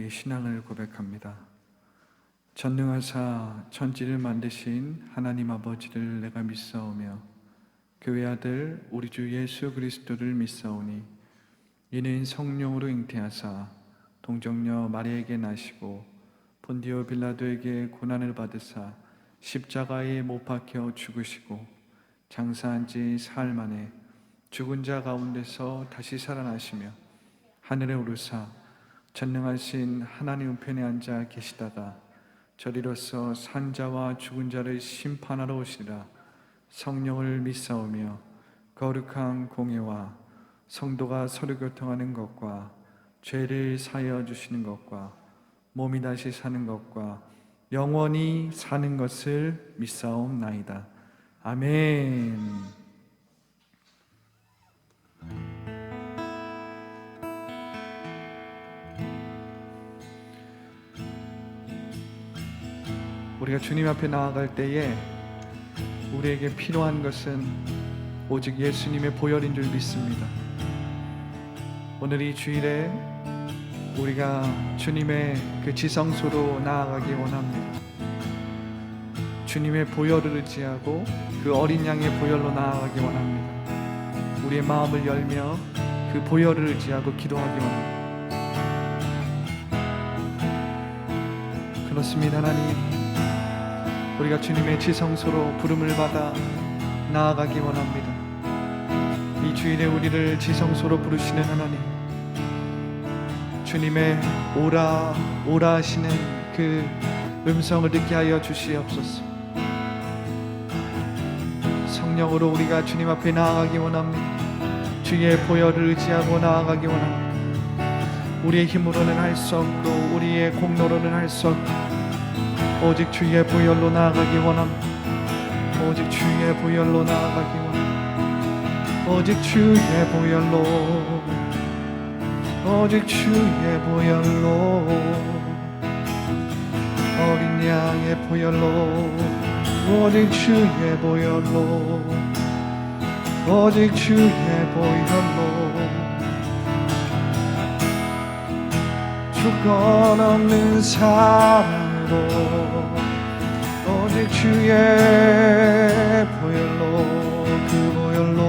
우리 신앙을 고백합니다. 전능하사 천지를 만드신 하나님 아버지를 내가 믿사오며 그 외아들 우리 주 예수 그리스도를 믿사오니 이는 성령으로 잉태하사 동정녀 마리아에게 나시고 본디오 빌라도에게 고난을 받으사 십자가에 못 박혀 죽으시고 장사한 지 사흘 만에 죽은 자 가운데서 다시 살아나시며 하늘에 오르사 전능하신 하나님 우편에 앉아 계시다가 저리로서 산자와 죽은 자를 심판하러 오시리라. 성령을 믿사오며 거룩한 공예와 성도가 서로 교통하는 것과 죄를 사하여 주시는 것과 몸이 다시 사는 것과 영원히 사는 것을 믿사옵나이다. 아멘. 우리가 주님 앞에 나아갈 때에 우리에게 필요한 것은 오직 예수님의 보혈인 줄 믿습니다. 오늘 이 주일에 우리가 주님의 그 지성소로 나아가기 원합니다. 주님의 보혈을 의지하고 그 어린 양의 보혈로 나아가기 원합니다. 우리의 마음을 열며 그 보혈을 의지하고 기도하기 원합니다. 그렇습니다. 하나님, 우리가 주님의 지성소로 부름을 받아 나아가기 원합니다. 이 주일에 우리를 지성소로 부르시는 하나님, 주님의 오라 오라 하시는 그 음성을 듣게 하여 주시옵소서. 성령으로 우리가 주님 앞에 나아가기 원합니다. 주의 보혈을 의지하고 나아가기 원합니다. 우리의 힘으로는 할 수 없고 우리의 공로로는 할 수 없고 오직 주의 보혈로 나아가기 원합니다. 오직 주의 보혈로 나아가기 원합니다. 오직 주의 보혈로, 오직 주의 보혈로, 어린 양의 보혈로, 오직 주의 보혈로, 오직 주의 보혈로, 주권 없는 사랑으로 오직 주의 보혈로, 그 보혈로,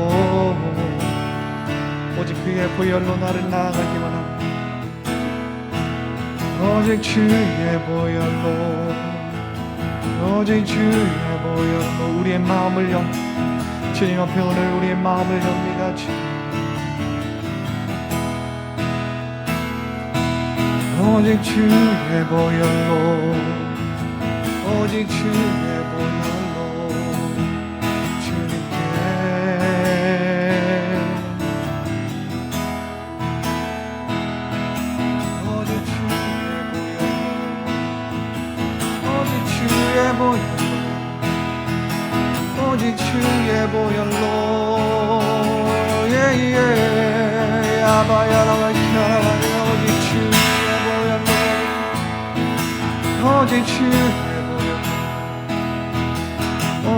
오직 그의 보혈로 나를 나아가기 원합니다. 오직 주의 보혈로, 오직 주의 보혈로 우리의 마음을 연 주님 앞에 오늘 우리의 마음을 엽니다. 오직 주의 보혈로, 오직 주의 보혈로 주님께 오직 주의 보혈로, 오직 주의 보혈로, 오직 주의 보혈로, 예예 야바야라바샤 오직 주의 보혈로, 오직 주의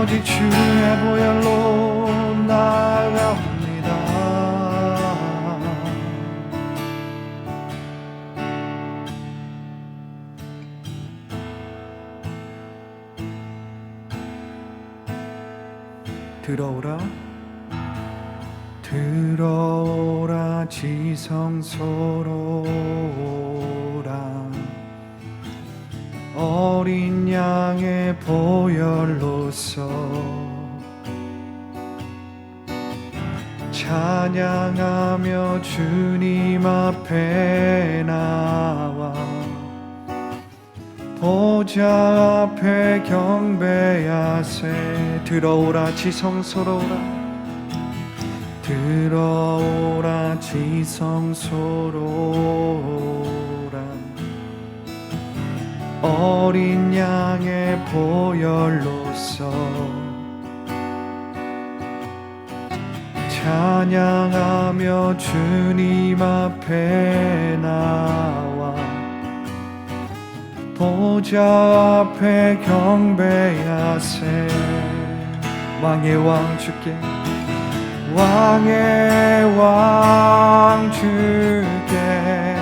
오직 주의 보혈로 나아갑니다. 들어오라 들어오라 지성소로 오라 어린 양의 보혈로서 찬양하며 주님 앞에 나와 보좌 앞에 경배하세. 들어오라 지성소로 오라 들어오라 지성소로 오라 어린 양의 보혈로서 찬양하며 주님 앞에 나와 보좌 앞에 경배하세. 왕의 왕 주께 왕의 왕 주께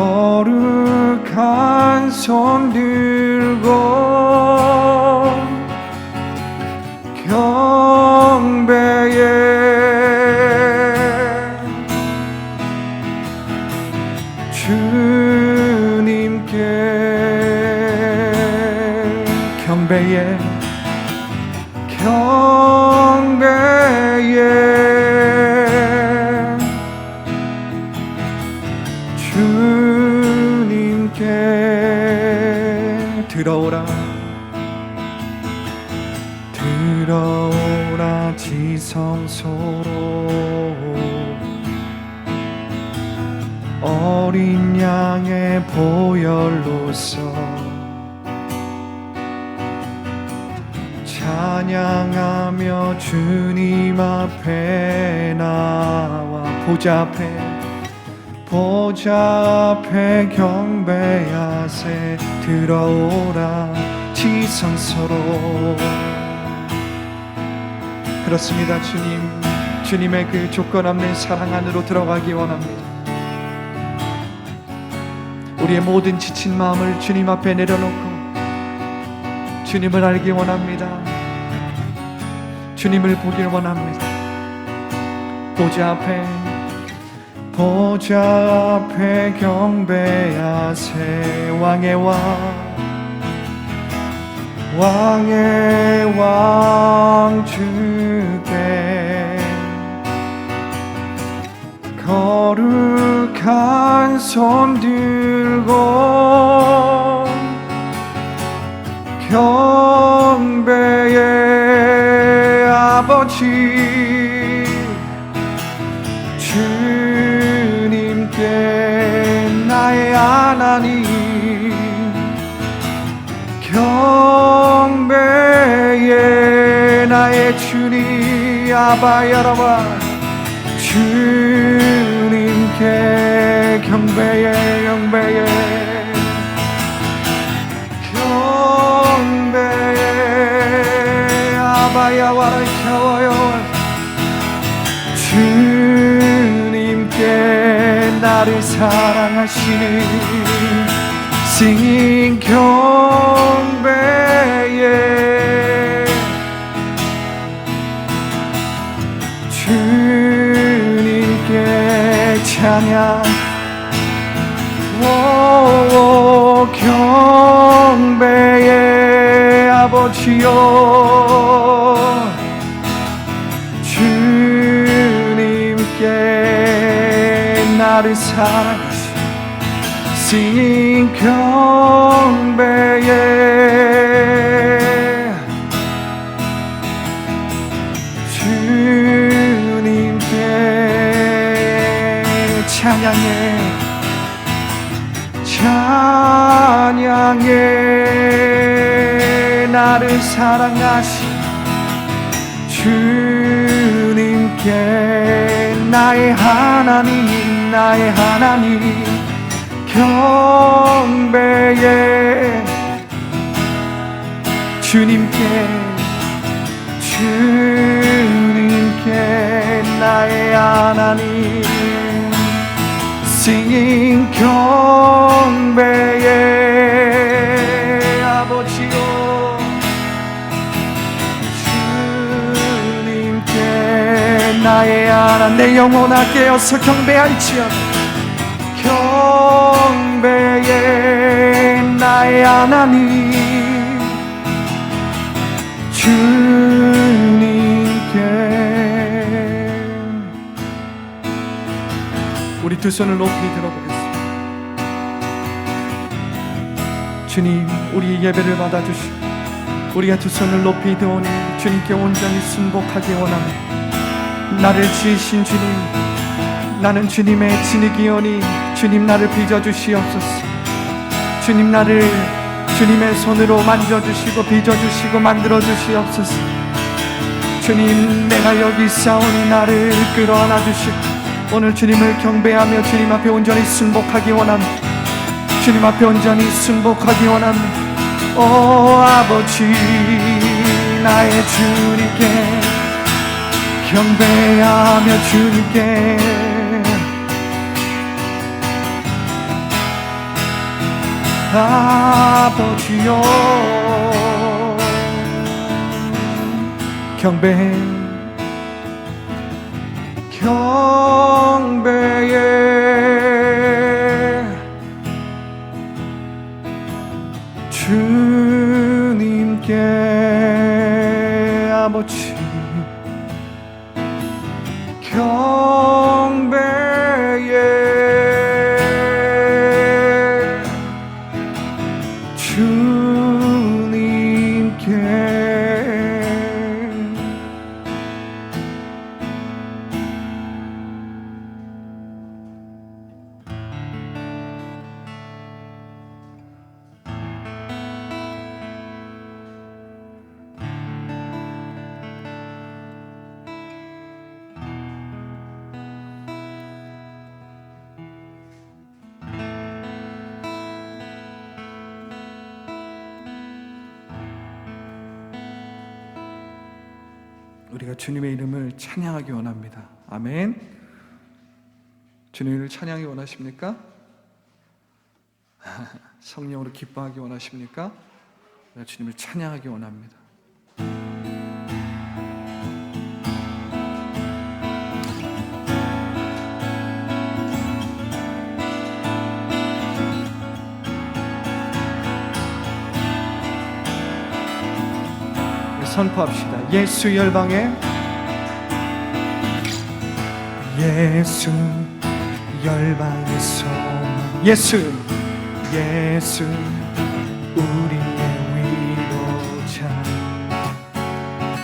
거룩한 손 들고 경배에 주님께 경배에 주님께 들어오라 들어오라 지성소로 어린 양의 보혈로서 찬양하며 주님 앞에 나와 보좌 앞에 경배하세 들어오라 지성소로. 그렇습니다. 주님의 그 조건 없는 사랑 안으로 들어가기 원합니다. 우리의 모든 지친 마음을 주님 앞에 내려놓고 주님을 알기 원합니다. 주님을 보길 원합니다. 보좌 앞에 경배하세 왕의 왕 주께 거룩한 손 들고 경배의 아버지 주님께 나의 하나님 경배의 나의 주님 아바야라바 주님께 경배의 아바야와라 켜워요 주님께 나를 사랑하시는 singing 경배에 주님께 찬양 경배의 아버지여 주님께 나를 사랑하시 singing 경배에 주님께 찬양해 나를 사랑하시 주님께 나의 하나님 경배에 주님께 나의 하나님 singing 경배의 아버지요 주님께 나의 하나님 내 영혼아 깨어서 경배할지어다 경배의 나의 하나님 주님께 우리 두 손을 높이 들어보겠습니다. 주님 우리 예배를 받아주시고 우리가 두 손을 높이 드오니 주님께 온전히 순복하기 원합니다. 나를 지으신 주님 나는 주님의 진흙이오니 주님 나를 빚어주시옵소서. 주님 나를 주님의 손으로 만져주시고 빚어주시고 만들어주시옵소서. 주님 내가 여기 있사오니 나를 끌어안아 주시고 오늘 주님을 경배하며 주님 앞에 온전히 순복하기 원합니다. 주님 앞에 온전히 순복하기 원합니다. 오 아버지 나의 주님께 경배하며 주님께 아버지여 경배해 주님께 아버지 경배해 주님께 우리가 주님의 이름을 찬양하기 원합니다. 아멘. 주님을 찬양하기 원하십니까? 성령으로 기뻐하기 원하십니까? 우리가 주님을 찬양하기 원합니다. 선포합시다. 예수 열방에 예수 열방에서 예수 우리의 위로자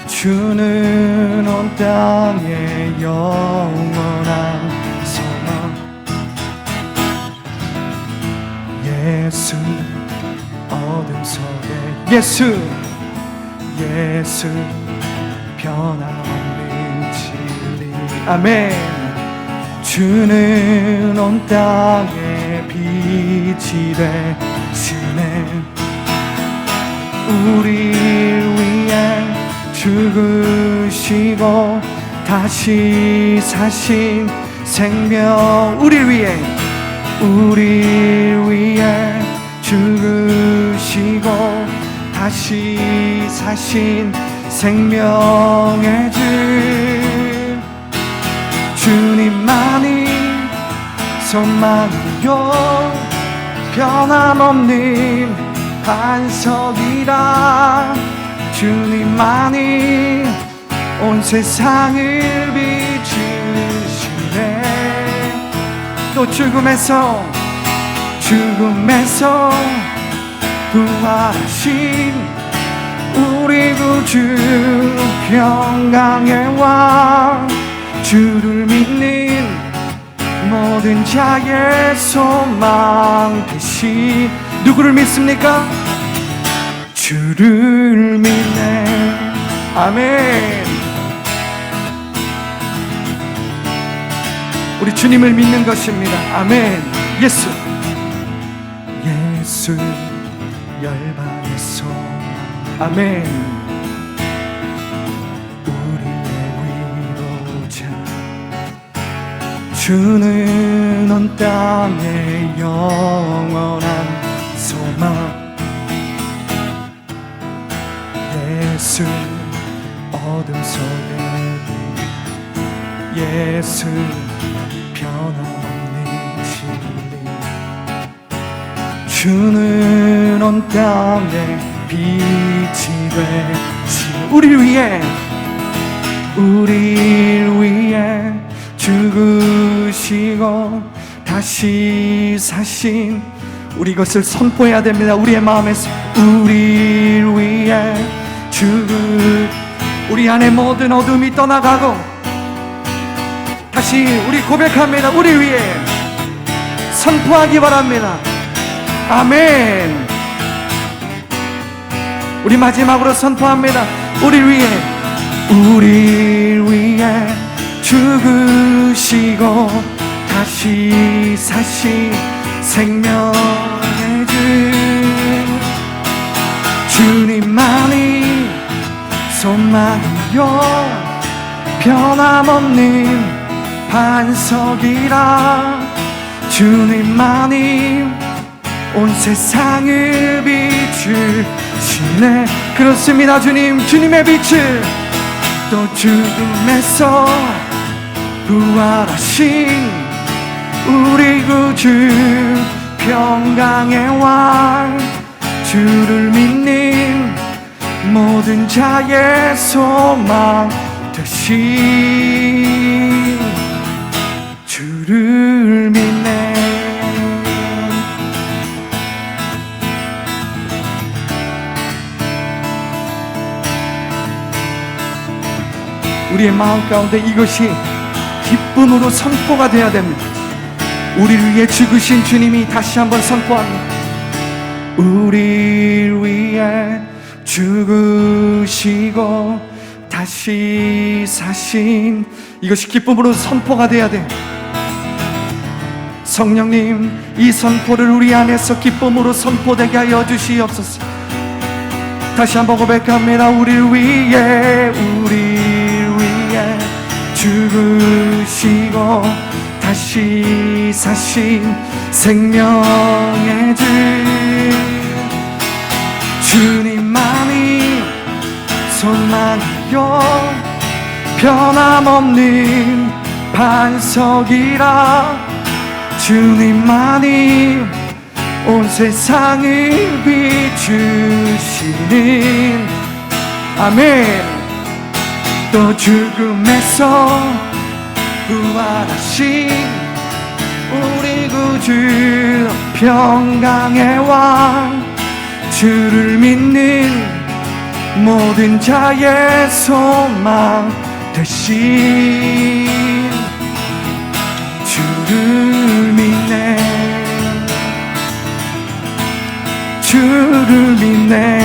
주는 온 땅의 영원한 소망 예수 어둠 속에 예수 변함없는 진리 아멘 주는 온 땅에 빛이 되시네 우리를 위해 죽으시고 다시 사신 생명 우리를 위해 죽으시고 다시 사신 생명의 주 주님만이 소망이요 변함없는 반석이라 주님만이 온 세상을 비추시네 또 죽음에서 부활하신 우리 구주 평강의 왕 주를 믿는 모든 자의 소망 되시 누구를 믿습니까? 주를 믿네 아멘 우리 주님을 믿는 것입니다 아멘 예수 열방에서 아멘 우리의 위로자 주는 온 땅의 영원한 소망 예수 어둠 속에 예수 변함없는 진리 주는 온 땅에 빛이 되시 우리를 위해 죽으시고 다시 사신 우리 이것을 선포해야 됩니다. 우리의 마음에서 우리를 위해 우리 안에 모든 어둠이 떠나가고 다시 우리 고백합니다. 우리 위해 선포하기 바랍니다. 아멘. 우리 마지막으로 선포합니다. 우리를 위해 죽으시고 다시 사신 생명의 주님만이 소망이요 변함없는 반석이라 주님만이 온 세상을 비추시네. 그렇습니다. 주님, 주님의 빛을 또 죽음에서 부활하신 우리 구주 평강의 왕, 주를 믿는 모든 자의 소망 되신 주를 믿네. 우리의 마음 가운데 이것이 기쁨으로 선포가 되어야 됩니다. 우리를 위해 죽으신 주님이 다시 한번 선포합니다. 우리를 위해 죽으시고 다시 사신, 이것이 기쁨으로 선포가 되어야 돼요. 성령님, 이 선포를 우리 안에서 기쁨으로 선포되게 하여 주시옵소서. 다시 한번 고백합니다. 우리를 위해 죽으시고 다시 사신 생명의 주, 주님만이 소망이요 변함없는 반석이라. 주님만이 온 세상을 비추시는, 아멘. 또 죽음에서 부활하신 우리 구주 평강의 왕, 주를 믿는 모든 자의 소망 되신 주를 믿네. 주를 믿네.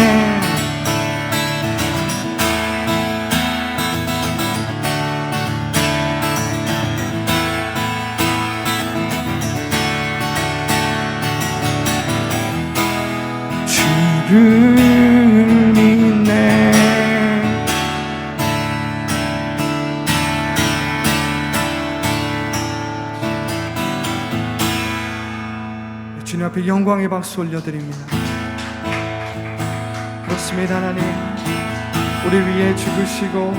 주를 믿네. 주님 앞에 영광의 박수 올려드립니다. 그렇습니다. 하나님, 우리 위해 죽으시고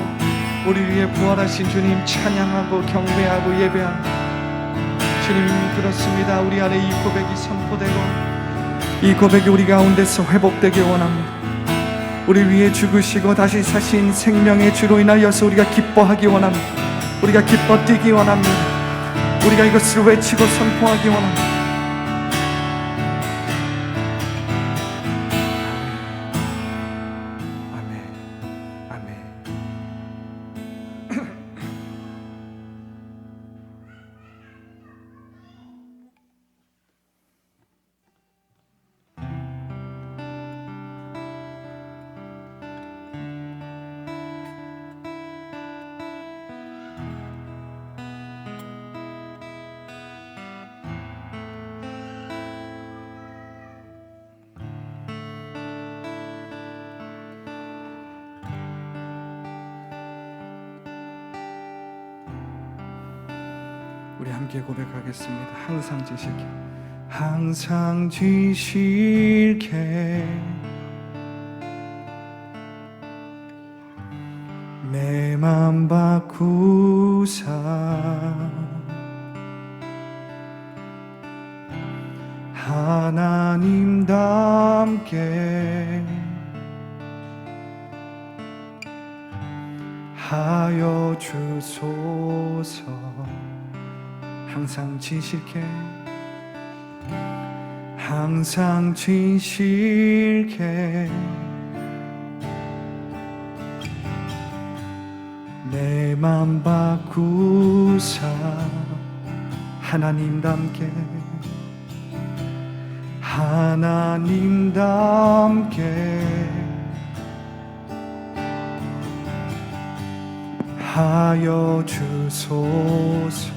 우리 위해 부활하신 주님 찬양하고 경배하고 예배합니다. 주님, 그렇습니다. 우리 안에 이 고백이 선포되고 이 고백이 우리 가운데서 회복되기 원합니다. 우리 위해 죽으시고 다시 사신 생명의 주로 인하여서 우리가 기뻐하기 원합니다. 우리가 기뻐 뛰기 원합니다. 우리가 이것을 외치고 선포하기 원합니다. 아멘, 아멘. 우리 함께 고백하겠습니다. 항상 지실게, 항상 지실게 내 맘 바꾸사 하나님답게 하여 주소서. 항상 지실게, 항상 지실게 내 맘 바꾸사 하나님답게 하나님답게 하여 주소서.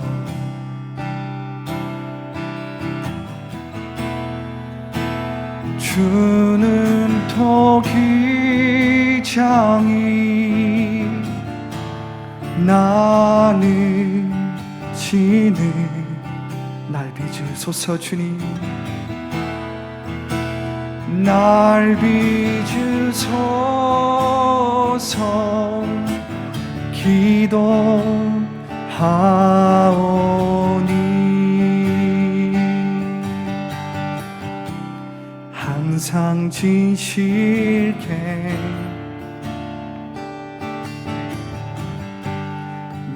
주는 토기장이 나는 지는 날 빚으소서. 주님, 날 빚으소서 기도하오니 항상 진실게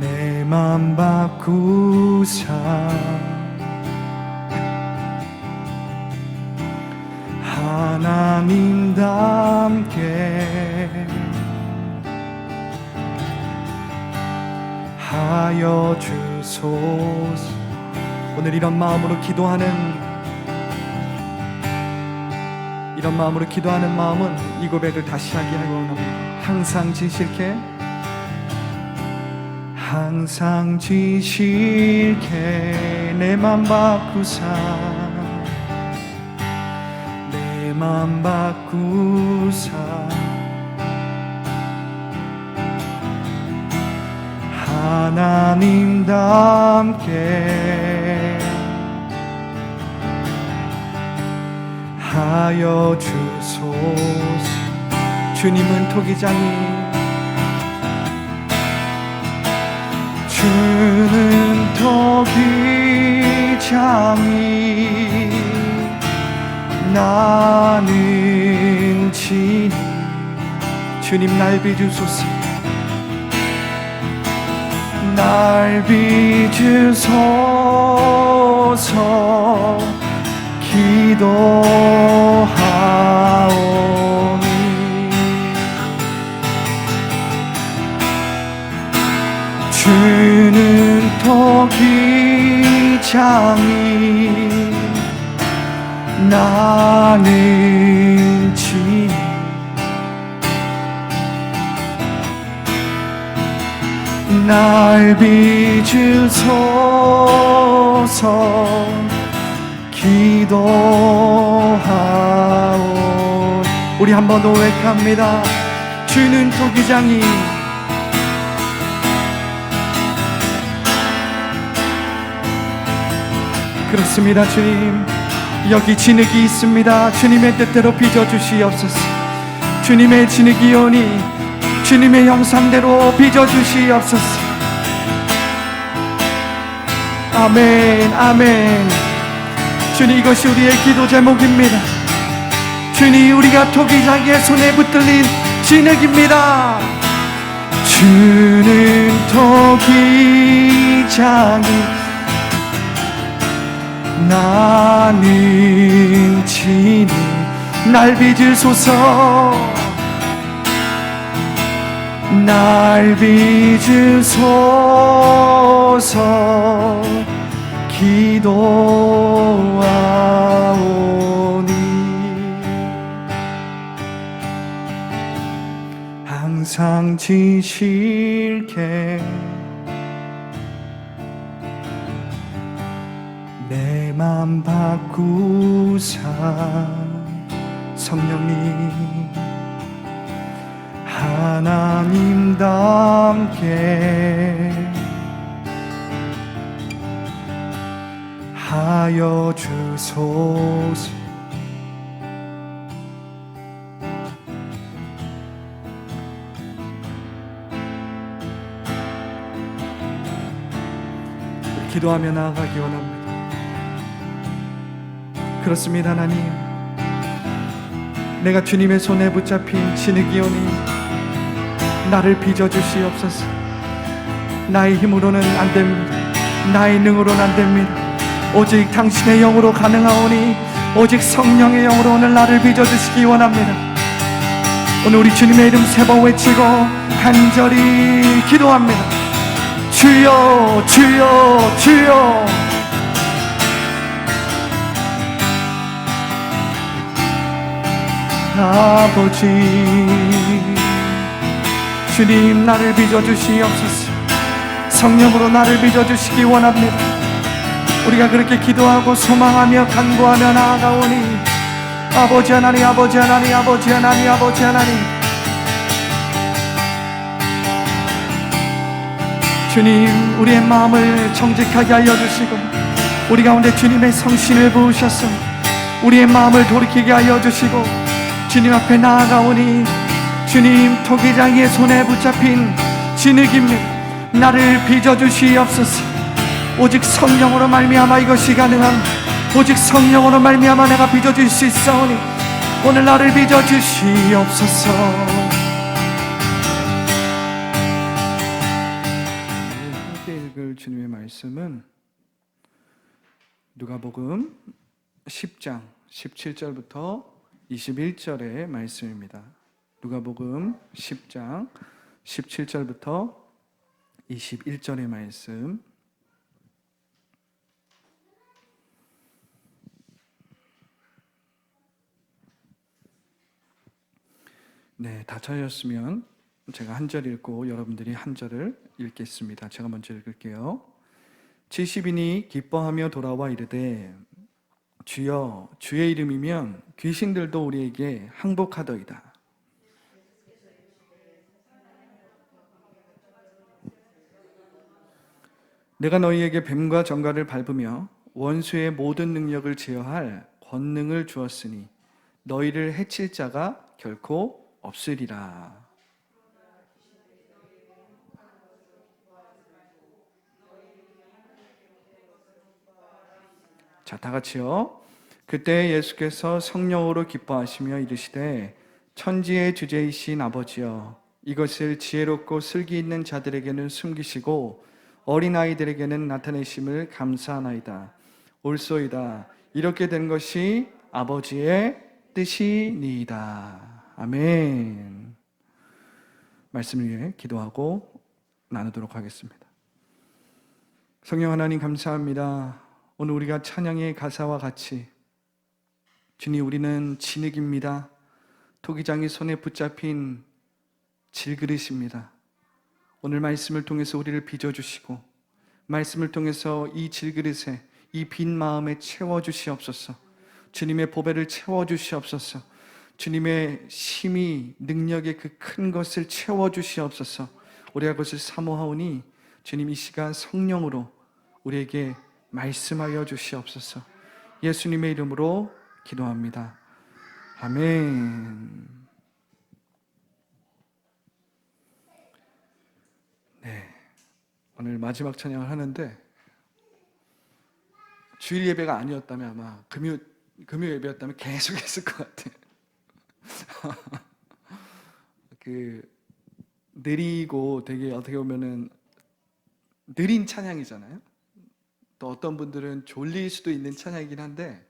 내 맘 바꾸사 하나님답게 하여 주소서. 오늘 이런 마음으로 기도하는 마음은 이 고백을 다시 하게 하기 원합니다. 항상 진실케 내 맘 바꾸사 내 맘 바꾸사 하나님답게 하여 주소서. 주님은 토기장이 주는 토기장이 나는 진이 주님 날 빚으소서 날 빚으소서 기도하오니 주는 토기장이 나는 진이 날 빚으소서 기도하오. 우리 한 번 더 고백합니다. 주는 토기장이 그렇습니다. 주님 여기 진흙이 있습니다. 주님의 뜻대로 빚어주시옵소서. 주님의 진흙이 오니 주님의 형상대로 빚어주시옵소서. 아멘 아멘. 주님 이것이 우리의 기도 제목입니다. 주님 우리가 토기장이의 손에 붙들린 진흙입니다. 주는 토기장이 나는 진이 날 빚으소서 날 빚으소서 기도하오니 항상 진실게 내 맘 바꾸사 성령님 하나님답게 하여 주소서. 기도하며 나아가기 원합니다. 그렇습니다. 하나님 내가 주님의 손에 붙잡힌 진흙이 오니 나를 빚어주시옵소서. 나의 힘으로는 안 됩니다. 나의 능으로는 안 됩니다. 오직 당신의 영으로 가능하오니 오직 성령의 영으로 오늘 나를 빚어주시기 원합니다. 오늘 우리 주님의 이름 세 번 외치고 간절히 기도합니다. 주여 주여 주여. 아버지 주님 나를 빚어주시옵소서. 성령으로 나를 빚어주시기 원합니다. 우리가 그렇게 기도하고 소망하며 간구하며 나아가오니 아버지 하나님 아버지 하나님 아버지 하나님 아버지 하나님 주님 우리의 마음을 정직하게 하여 주시고 우리 가운데 주님의 성신을 부으셔서 우리의 마음을 돌이키게 하여 주시고 주님 앞에 나아가오니 주님, 토기장이의 손에 붙잡힌 진흙입니다. 나를 빚어주시옵소서. 오직 성령으로 말미암아 이것이 가능함. 오직 성령으로 말미암아 내가 빚어줄 수 있사오니 오늘 나를 빚어주시옵소서. 함께 읽을 주님의 말씀은 누가복음 10장 17절부터 21절의 말씀입니다. 누가복음 10장 17절부터 21절의 말씀. 네, 다 찾으셨으면 제가 한 절 읽고 여러분들이 한 절을 읽겠습니다. 제가 먼저 읽을게요. 70인이 기뻐하며 돌아와 이르되 주여, 주의 이름이면 귀신들도 우리에게 항복하더이다. 내가 너희에게 뱀과 정갈을 밟으며 원수의 모든 능력을 제어할 권능을 주었으니 너희를 해칠 자가 결코 없으리라. 자, 다 같이요. 그때 예수께서 성령으로 기뻐하시며 이르시되 천지의 주제이신 아버지여, 이것을 지혜롭고 슬기 있는 자들에게는 숨기시고 어린아이들에게는 나타내심을 감사하나이다. 옳소이다. 이렇게 된 것이 아버지의 뜻이니이다. 아멘. 말씀을 위해 기도하고 나누도록 하겠습니다. 성령 하나님, 감사합니다. 오늘 우리가 찬양의 가사와 같이 주님, 우리는 진흙입니다. 토기장이 손에 붙잡힌 질그릇입니다. 오늘 말씀을 통해서 우리를 빚어주시고 말씀을 통해서 이 질그릇에, 이 빈 마음에 채워주시옵소서. 주님의 보배를 채워주시옵소서. 주님의 심히 능력의 그 큰 것을 채워주시옵소서. 우리가 그것을 사모하오니 주님, 이 시간 성령으로 우리에게 말씀하여 주시옵소서. 예수님의 이름으로 기도합니다. 아멘. 네, 오늘 마지막 찬양을 하는데 주일 예배가 아니었다면 아마 금요 예배였다면 계속 했을 것 같아요. 느리고 되게 어떻게 보면은 느린 찬양이잖아요. 또 어떤 분들은 졸릴 수도 있는 찬양이긴 한데,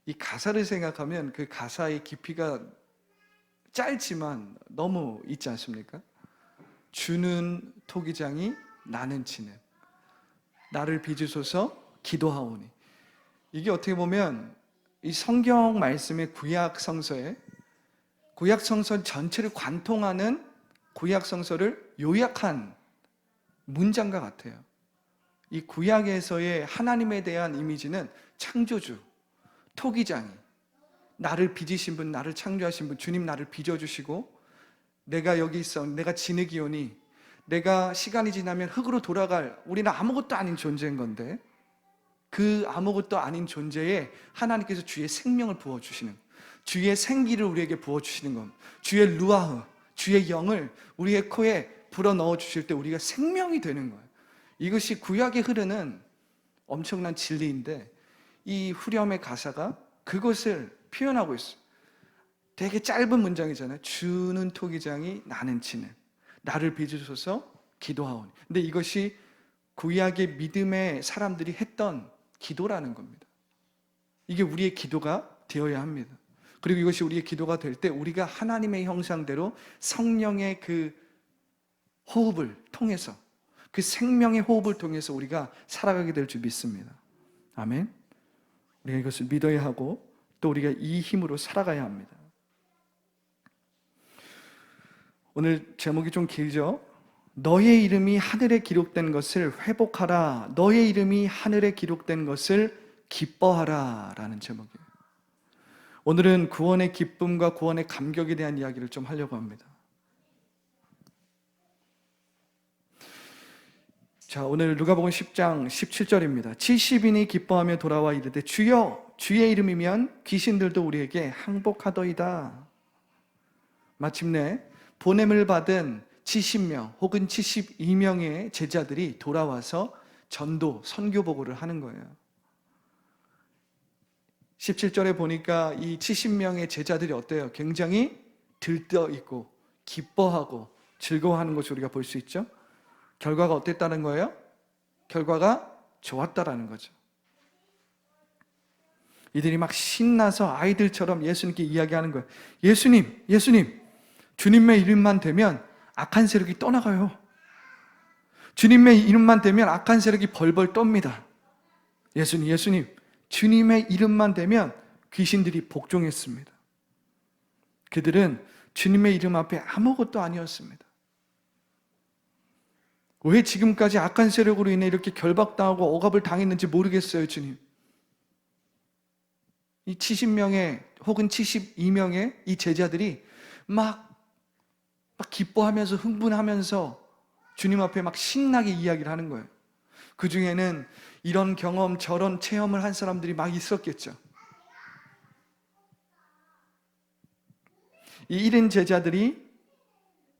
이 가사를 생각하면 그 가사의 깊이가 짧지만 너무 있지 않습니까? 주는 토기장이 나는 치는, 나를 빚으소서 기도하오니. 이게 어떻게 보면 이 성경 말씀의 구약 성서 전체를 관통하는 구약 성서를 요약한 문장과 같아요. 이 구약에서의 하나님에 대한 이미지는 창조주, 토기장이, 나를 빚으신 분, 나를 창조하신 분, 주님 나를 빚어주시고 내가 여기 있어, 내가 진흙이오니, 내가 시간이 지나면 흙으로 돌아갈, 우리는 아무것도 아닌 존재인 건데 그 아무것도 아닌 존재에 하나님께서 주의 생명을 부어주시는, 주의 생기를 우리에게 부어주시는 것, 주의 루아흐, 주의 영을 우리의 코에 불어넣어 주실 때 우리가 생명이 되는 거예요. 이것이 구약에 흐르는 엄청난 진리인데 이 후렴의 가사가 그것을 표현하고 있어요. 되게 짧은 문장이잖아요. 주는 토기장이 나는 치는, 나를 빚으소서 기도하오니. 근데 이것이 구약의 믿음의 사람들이 했던 기도라는 겁니다. 이게 우리의 기도가 되어야 합니다. 그리고 이것이 우리의 기도가 될 때 우리가 하나님의 형상대로 성령의 그 호흡을 통해서, 그 생명의 호흡을 통해서 우리가 살아가게 될 줄 믿습니다. 아멘. 우리가 이것을 믿어야 하고 또 우리가 이 힘으로 살아가야 합니다. 오늘 제목이 좀 길죠? 너의 이름이 하늘에 기록된 것을 회복하라, 너의 이름이 하늘에 기록된 것을 기뻐하라 라는 제목이에요. 오늘은 구원의 기쁨과 구원의 감격에 대한 이야기를 좀 하려고 합니다. 자, 오늘 누가복음 10장 17절입니다. 70인이 기뻐하며 돌아와 이르되 주여, 주의 이름이면 귀신들도 우리에게 항복하더이다. 마침내 보냄을 받은 70명 혹은 72명의 제자들이 돌아와서 전도, 선교 보고를 하는 거예요. 17절에 보니까 이 70명의 제자들이 어때요? 굉장히 들떠있고 기뻐하고 즐거워하는 것을 우리가 볼 수 있죠. 결과가 어땠다는 거예요? 결과가 좋았다라는 거죠. 이들이 막 신나서 아이들처럼 예수님께 이야기하는 거예요. 예수님, 주님의 이름만 되면 악한 세력이 떠나가요. 주님의 이름만 되면 악한 세력이 벌벌 떱니다. 예수님, 주님의 이름만 되면 귀신들이 복종했습니다. 그들은 주님의 이름 앞에 아무것도 아니었습니다. 왜 지금까지 악한 세력으로 인해 이렇게 결박당하고 억압을 당했는지 모르겠어요, 주님. 이 70명의 혹은 72명의 이 제자들이 막 기뻐하면서 흥분하면서 주님 앞에 막 신나게 이야기를 하는 거예요. 그 중에는 이런 경험, 저런 체험을 한 사람들이 막 있었겠죠. 이 1인 제자들이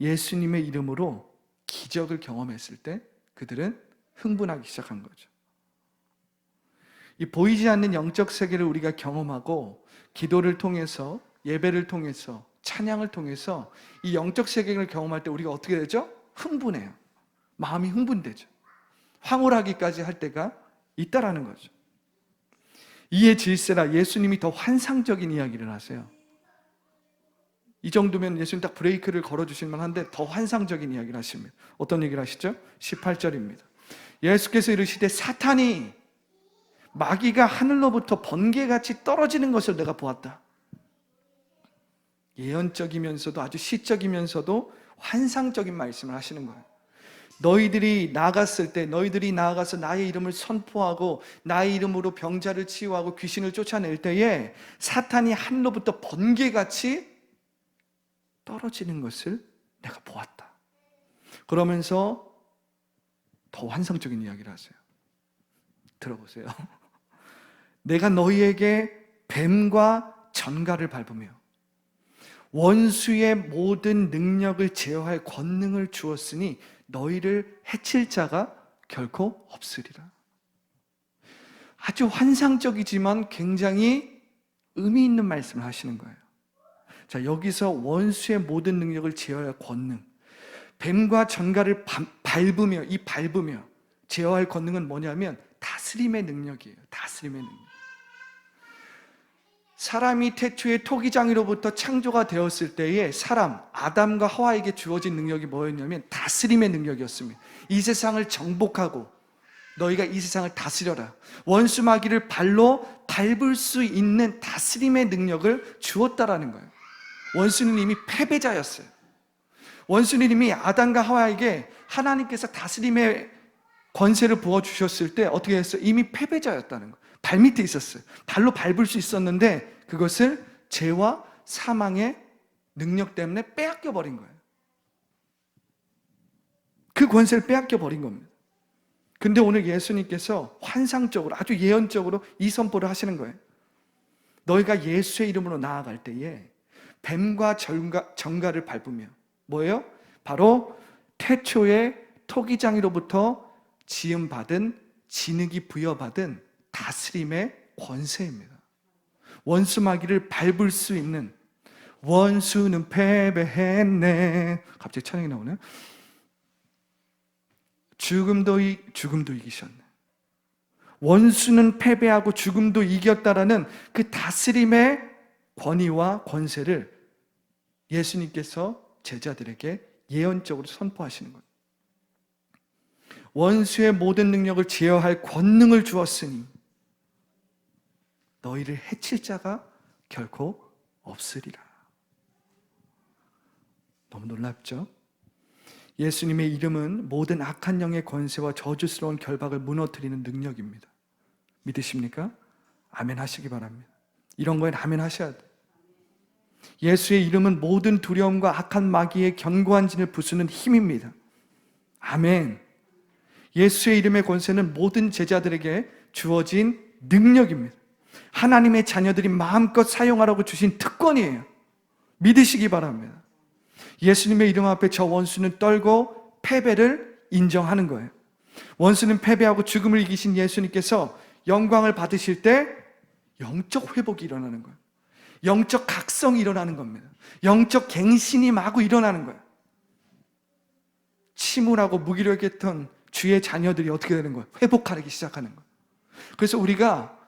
예수님의 이름으로 기적을 경험했을 때 그들은 흥분하기 시작한 거죠. 이 보이지 않는 영적 세계를 우리가 경험하고 기도를 통해서, 예배를 통해서, 찬양을 통해서 이 영적 세계를 경험할 때 우리가 어떻게 되죠? 흥분해요. 마음이 흥분되죠. 황홀하기까지 할 때가 있다라는 거죠. 이에 질세라, 예수님이 더 환상적인 이야기를 하세요. 이 정도면 예수님 딱 브레이크를 걸어주실 만한데 더 환상적인 이야기를 하십니다. 어떤 얘기를 하시죠? 18절입니다. 예수께서 이르시되 사탄이 마귀가 하늘로부터 번개같이 떨어지는 것을 내가 보았다. 예언적이면서도 아주 시적이면서도 환상적인 말씀을 하시는 거예요. 너희들이 나갔을 때, 너희들이 나아가서 나의 이름을 선포하고 나의 이름으로 병자를 치유하고 귀신을 쫓아낼 때에 사탄이 하늘로부터 번개같이 떨어지는 것을 내가 보았다. 그러면서 더 환상적인 이야기를 하세요. 들어보세요. 내가 너희에게 뱀과 전갈을 밟으며 원수의 모든 능력을 제어할 권능을 주었으니 너희를 해칠 자가 결코 없으리라. 아주 환상적이지만 굉장히 의미 있는 말씀을 하시는 거예요. 자, 여기서 원수의 모든 능력을 제어할 권능, 뱀과 전갈을 밟으며, 이 밟으며 제어할 권능은 뭐냐면 다스림의 능력이에요. 다스림의 능력. 사람이 태초에 토기장이로부터 창조가 되었을 때에 사람, 아담과 하와에게 주어진 능력이 뭐였냐면 다스림의 능력이었습니다. 이 세상을 정복하고 너희가 이 세상을 다스려라. 원수 마귀를 발로 밟을 수 있는 다스림의 능력을 주었다라는 거예요. 원수는 이미 패배자였어요. 원수는 이미 아담과 하와에게 하나님께서 다스림의 권세를 부어주셨을 때 어떻게 했어요? 이미 패배자였다는 거예요. 발밑에 있었어요. 발로 밟을 수 있었는데 그것을 죄와 사망의 능력 때문에 빼앗겨 버린 거예요. 그 권세를 빼앗겨 버린 겁니다. 근데 오늘 예수님께서 환상적으로, 아주 예언적으로 이 선포를 하시는 거예요. 너희가 예수의 이름으로 나아갈 때에 뱀과 정갈을 밟으며 뭐예요? 바로 태초의 토기장이로부터 지음받은, 진흙이 부여받은 다스림의 권세입니다. 원수 마귀를 밟을 수 있는, 원수는 패배했네. 갑자기 찬양이 나오네. 죽음도 이기셨네. 원수는 패배하고 죽음도 이겼다라는 그 다스림의 권위와 권세를 예수님께서 제자들에게 예언적으로 선포하시는 거예요. 원수의 모든 능력을 제어할 권능을 주었으니 너희를 해칠 자가 결코 없으리라. 너무 놀랍죠? 예수님의 이름은 모든 악한 영의 권세와 저주스러운 결박을 무너뜨리는 능력입니다. 믿으십니까? 아멘 하시기 바랍니다. 이런 거엔 아멘 하셔야 돼요. 예수의 이름은 모든 두려움과 악한 마귀의 견고한 진을 부수는 힘입니다. 아멘. 예수의 이름의 권세는 모든 제자들에게 주어진 능력입니다. 하나님의 자녀들이 마음껏 사용하라고 주신 특권이에요. 믿으시기 바랍니다. 예수님의 이름 앞에 저 원수는 떨고 패배를 인정하는 거예요. 원수는 패배하고 죽음을 이기신 예수님께서 영광을 받으실 때 영적 회복이 일어나는 거예요. 영적 각성이 일어나는 겁니다. 영적 갱신이 마구 일어나는 거예요. 침울하고 무기력했던 주의 자녀들이 어떻게 되는 거예요? 회복하기 시작하는 거예요. 그래서 우리가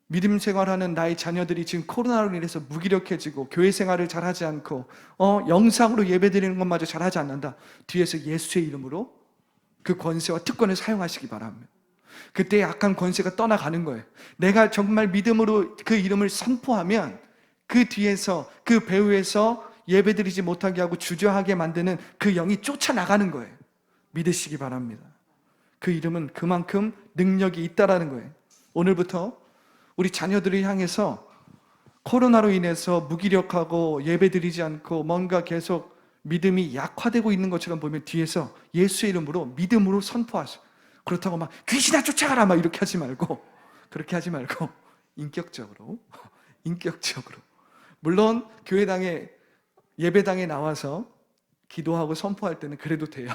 믿음 생활하는 나의 자녀들이 지금 코로나로 인해서 무기력해지고 교회 생활을 잘하지 않고 영상으로 예배드리는 것마저 잘하지 않는다. 뒤에서 예수의 이름으로 그 권세와 특권을 사용하시기 바랍니다. 그때 약한 권세가 떠나가는 거예요. 내가 정말 믿음으로 그 이름을 선포하면 그 뒤에서 그 배후에서 예배드리지 못하게 하고 주저하게 만드는 그 영이 쫓아나가는 거예요. 믿으시기 바랍니다. 그 이름은 그만큼 능력이 있다라는 거예요. 오늘부터 우리 자녀들을 향해서 코로나로 인해서 무기력하고 예배드리지 않고 뭔가 계속 믿음이 약화되고 있는 것처럼 보면 뒤에서 예수의 이름으로 믿음으로 선포하세요. 그렇다고 막 귀신아 쫓아가라 막 이렇게 하지 말고, 그렇게 하지 말고 인격적으로 물론 교회당에 예배당에 나와서 기도하고 선포할 때는 그래도 돼요.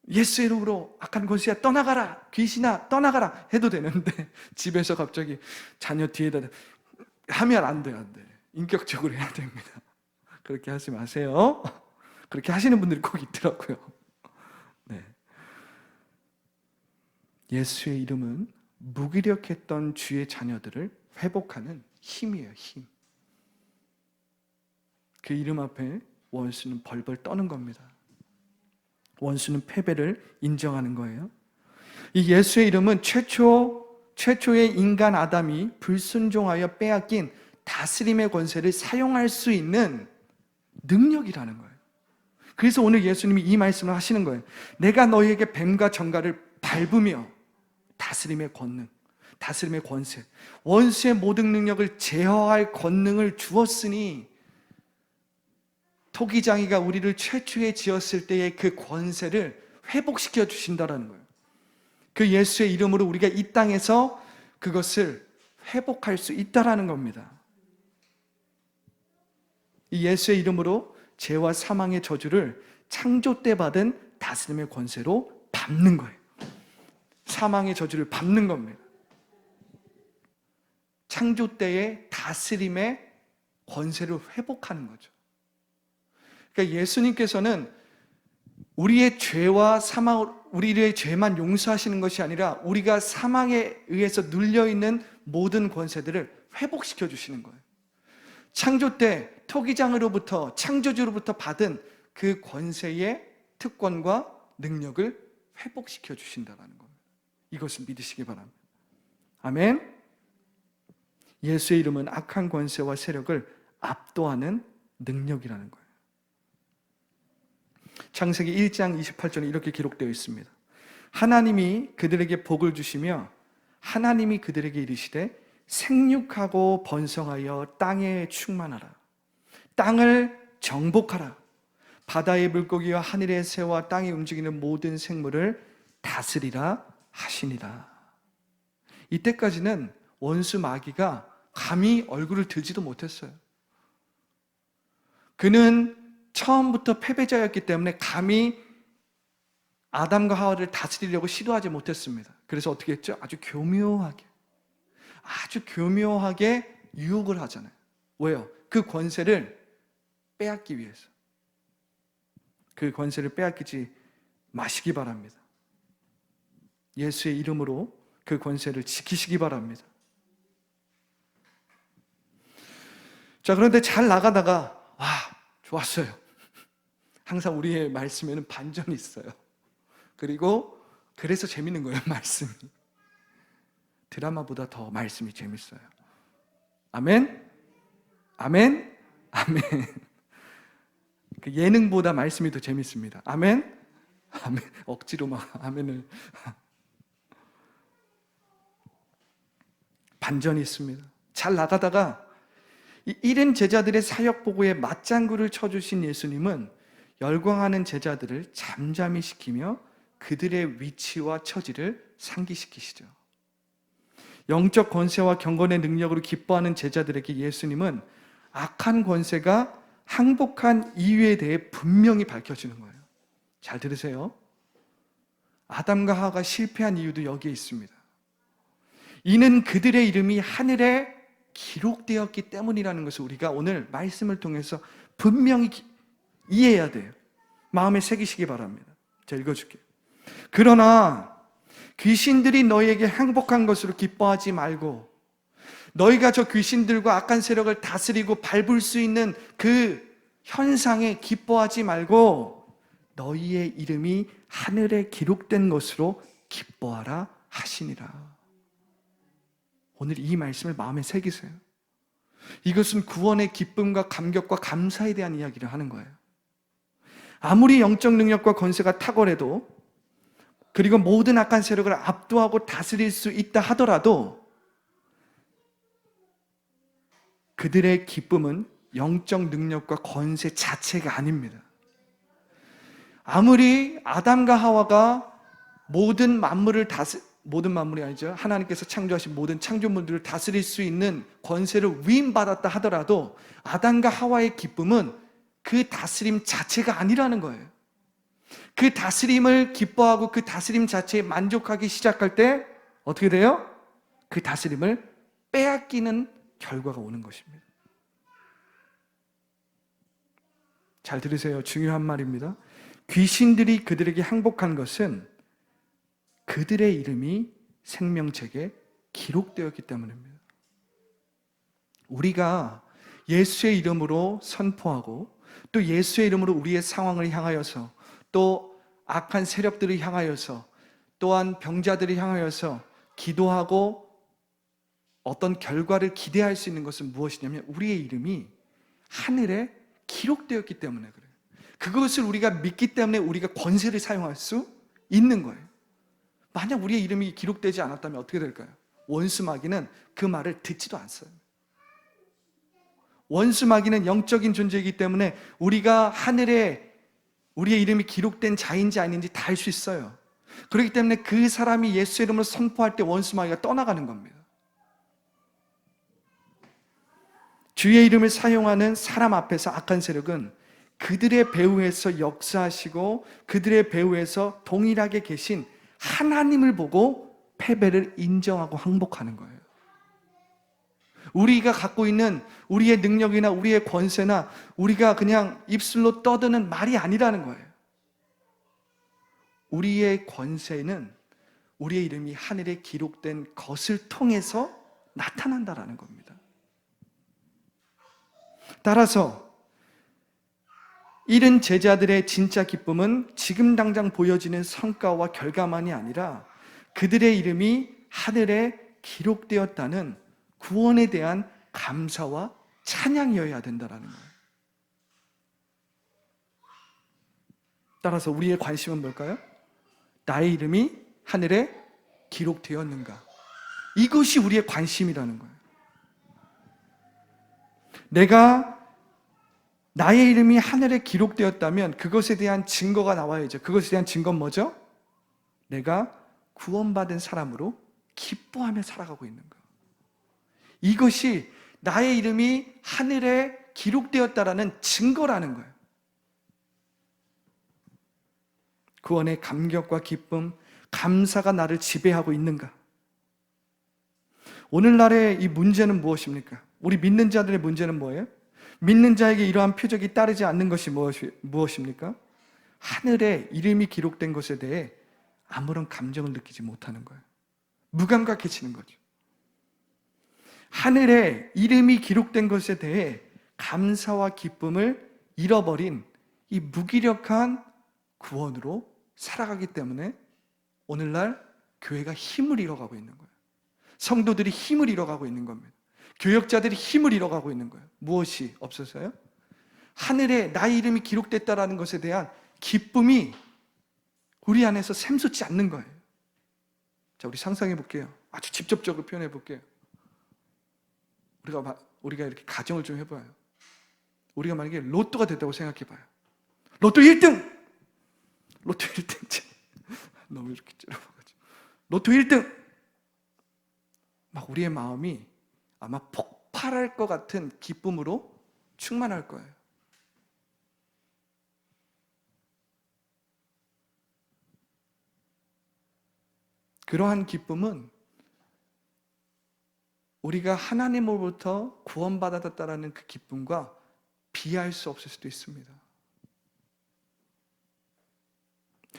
예수의 이름으로 악한 권세야 떠나가라, 귀신아 떠나가라 해도 되는데 집에서 갑자기 자녀 뒤에다 하면 안 돼요. 인격적으로 해야 됩니다. 그렇게 하지 마세요. 그렇게 하시는 분들이 꼭 있더라고요. 네. 예수의 이름은 무기력했던 주의 자녀들을 회복하는 힘이에요. 힘. 그 이름 앞에 원수는 벌벌 떠는 겁니다. 원수는 패배를 인정하는 거예요. 이 예수의 이름은 최초의 인간 아담이 불순종하여 빼앗긴 다스림의 권세를 사용할 수 있는 능력이라는 거예요. 그래서 오늘 예수님이 이 말씀을 하시는 거예요. 내가 너희에게 뱀과 정갈을 밟으며 다스림의 권능, 다스림의 권세, 원수의 모든 능력을 제어할 권능을 주었으니 토기장이가 우리를 최초에 지었을 때의 그 권세를 회복시켜 주신다는 거예요. 그 예수의 이름으로 우리가 이 땅에서 그것을 회복할 수 있다는 겁니다. 이 예수의 이름으로 죄와 사망의 저주를 창조 때 받은 다스림의 권세로 밟는 거예요. 사망의 저주를 밟는 겁니다. 창조 때의 다스림의 권세를 회복하는 거죠. 그러니까 예수님께서는 우리의 죄와 사망, 우리의 죄만 용서하시는 것이 아니라 우리가 사망에 의해서 눌려있는 모든 권세들을 회복시켜 주시는 거예요. 창조 때 토기장으로부터, 창조주로부터 받은 그 권세의 특권과 능력을 회복시켜 주신다는 겁니다. 이것을 믿으시기 바랍니다. 아멘. 예수의 이름은 악한 권세와 세력을 압도하는 능력이라는 거예요. 창세기 1장 28절에 이렇게 기록되어 있습니다. 하나님이 그들에게 복을 주시며 하나님이 그들에게 이르시되 생육하고 번성하여 땅에 충만하라. 땅을 정복하라. 바다의 물고기와 하늘의 새와 땅에 움직이는 모든 생물을 다스리라 하시니라. 이때까지는 원수 마귀가 감히 얼굴을 들지도 못했어요. 그는 처음부터 패배자였기 때문에 감히 아담과 하와를 다스리려고 시도하지 못했습니다. 그래서 어떻게 했죠? 아주 교묘하게 유혹을 하잖아요. 왜요? 그 권세를 빼앗기 위해서. 그 권세를 빼앗기지 마시기 바랍니다. 예수의 이름으로 그 권세를 지키시기 바랍니다. 자, 그런데 잘 나가다가 좋았어요. 항상 우리의 말씀에는 반전이 있어요. 그리고 그래서 재밌는 거예요, 말씀이. 드라마보다 더 말씀이 재밌어요. 아멘? 아멘? 아멘. 그 예능보다 말씀이 더 재밌습니다. 아멘? 아멘. 억지로 막 아멘을. 반전이 있습니다. 잘 나가다가 잃은 제자들의 사역 보고에 맞장구를 쳐주신 예수님은 열광하는 제자들을 잠잠히 시키며 그들의 위치와 처지를 상기시키시죠. 영적 권세와 경건의 능력으로 기뻐하는 제자들에게 예수님은 악한 권세가 항복한 이유에 대해 분명히 밝혀지는 거예요. 잘 들으세요. 아담과 하와가 실패한 이유도 여기에 있습니다. 이는 그들의 이름이 하늘에 기록되었기 때문이라는 것을 우리가 오늘 말씀을 통해서 분명히 이해해야 돼요. 마음에 새기시기 바랍니다. 제가 읽어줄게요. 그러나 귀신들이 너희에게 항복한 것으로 기뻐하지 말고, 너희가 저 귀신들과 악한 세력을 다스리고 밟을 수 있는 그 현상에 기뻐하지 말고 너희의 이름이 하늘에 기록된 것으로 기뻐하라 하시니라. 오늘 이 말씀을 마음에 새기세요. 이것은 구원의 기쁨과 감격과 감사에 대한 이야기를 하는 거예요. 아무리 영적 능력과 권세가 탁월해도, 그리고 모든 악한 세력을 압도하고 다스릴 수 있다 하더라도 그들의 기쁨은 영적 능력과 권세 자체가 아닙니다. 아무리 아담과 하와가 모든 만물이 아니죠. 하나님께서 창조하신 모든 창조물들을 다스릴 수 있는 권세를 위임받았다 하더라도 아담과 하와의 기쁨은 그 다스림 자체가 아니라는 거예요. 그 다스림을 기뻐하고 그 다스림 자체에 만족하기 시작할 때 어떻게 돼요? 그 다스림을 빼앗기는 결과가 오는 것입니다. 잘 들으세요. 중요한 말입니다. 귀신들이 그들에게 항복한 것은 그들의 이름이 생명책에 기록되었기 때문입니다. 우리가 예수의 이름으로 선포하고 또 예수의 이름으로 우리의 상황을 향하여서, 또 악한 세력들을 향하여서, 또한 병자들을 향하여서 기도하고 어떤 결과를 기대할 수 있는 것은 무엇이냐면 우리의 이름이 하늘에 기록되었기 때문에 그래요. 그것을 우리가 믿기 때문에 우리가 권세를 사용할 수 있는 거예요. 만약 우리의 이름이 기록되지 않았다면 어떻게 될까요? 원수 마귀는 그 말을 듣지도 않어요. 원수 마귀는 영적인 존재이기 때문에 우리가 하늘에 우리의 이름이 기록된 자인지 아닌지 다 알 수 있어요. 그렇기 때문에 그 사람이 예수의 이름을 선포할 때 원수 마귀가 떠나가는 겁니다. 주의 이름을 사용하는 사람 앞에서 악한 세력은 그들의 배후에서 역사하시고 그들의 배후에서 동일하게 계신 하나님을 보고 패배를 인정하고 항복하는 거예요. 우리가 갖고 있는 우리의 능력이나 우리의 권세나 우리가 그냥 입술로 떠드는 말이 아니라는 거예요. 우리의 권세는 우리의 이름이 하늘에 기록된 것을 통해서 나타난다라는 겁니다. 따라서 이른 제자들의 진짜 기쁨은 지금 당장 보여지는 성과와 결과만이 아니라 그들의 이름이 하늘에 기록되었다는 구원에 대한 감사와 찬양이어야 된다는 거예요. 따라서 우리의 관심은 뭘까요? 나의 이름이 하늘에 기록되었는가? 이것이 우리의 관심이라는 거예요. 나의 이름이 하늘에 기록되었다면 그것에 대한 증거가 나와야죠. 그것에 대한 증거는 뭐죠? 내가 구원받은 사람으로 기뻐하며 살아가고 있는 거예요. 이것이 나의 이름이 하늘에 기록되었다라는 증거라는 거예요. 구원의 감격과 기쁨, 감사가 나를 지배하고 있는가? 오늘날의 이 문제는 무엇입니까? 우리 믿는 자들의 문제는 뭐예요? 믿는 자에게 이러한 표적이 따르지 않는 것이 무엇입니까? 하늘에 이름이 기록된 것에 대해 아무런 감정을 느끼지 못하는 거예요. 무감각해지는 거죠. 하늘에 이름이 기록된 것에 대해 감사와 기쁨을 잃어버린 이 무기력한 구원으로 살아가기 때문에 오늘날 교회가 힘을 잃어가고 있는 거예요. 성도들이 힘을 잃어가고 있는 겁니다. 교역자들이 힘을 잃어가고 있는 거예요. 무엇이 없어서요? 하늘에 나의 이름이 기록됐다라는 것에 대한 기쁨이 우리 안에서 샘솟지 않는 거예요. 자, 우리 상상해 볼게요. 아주 직접적으로 표현해 볼게요. 우리가 이렇게 가정을 좀 해봐요. 우리가 만약에 로또가 됐다고 생각해 봐요. 로또 1등! 로또 1등. 너무 이렇게 찔러봐가지고. 로또 1등! 막 우리의 마음이 아마 폭발할 것 같은 기쁨으로 충만할 거예요. 그러한 기쁨은 우리가 하나님으로부터 구원받았다라는 그 기쁨과 비할 수 없을 수도 있습니다.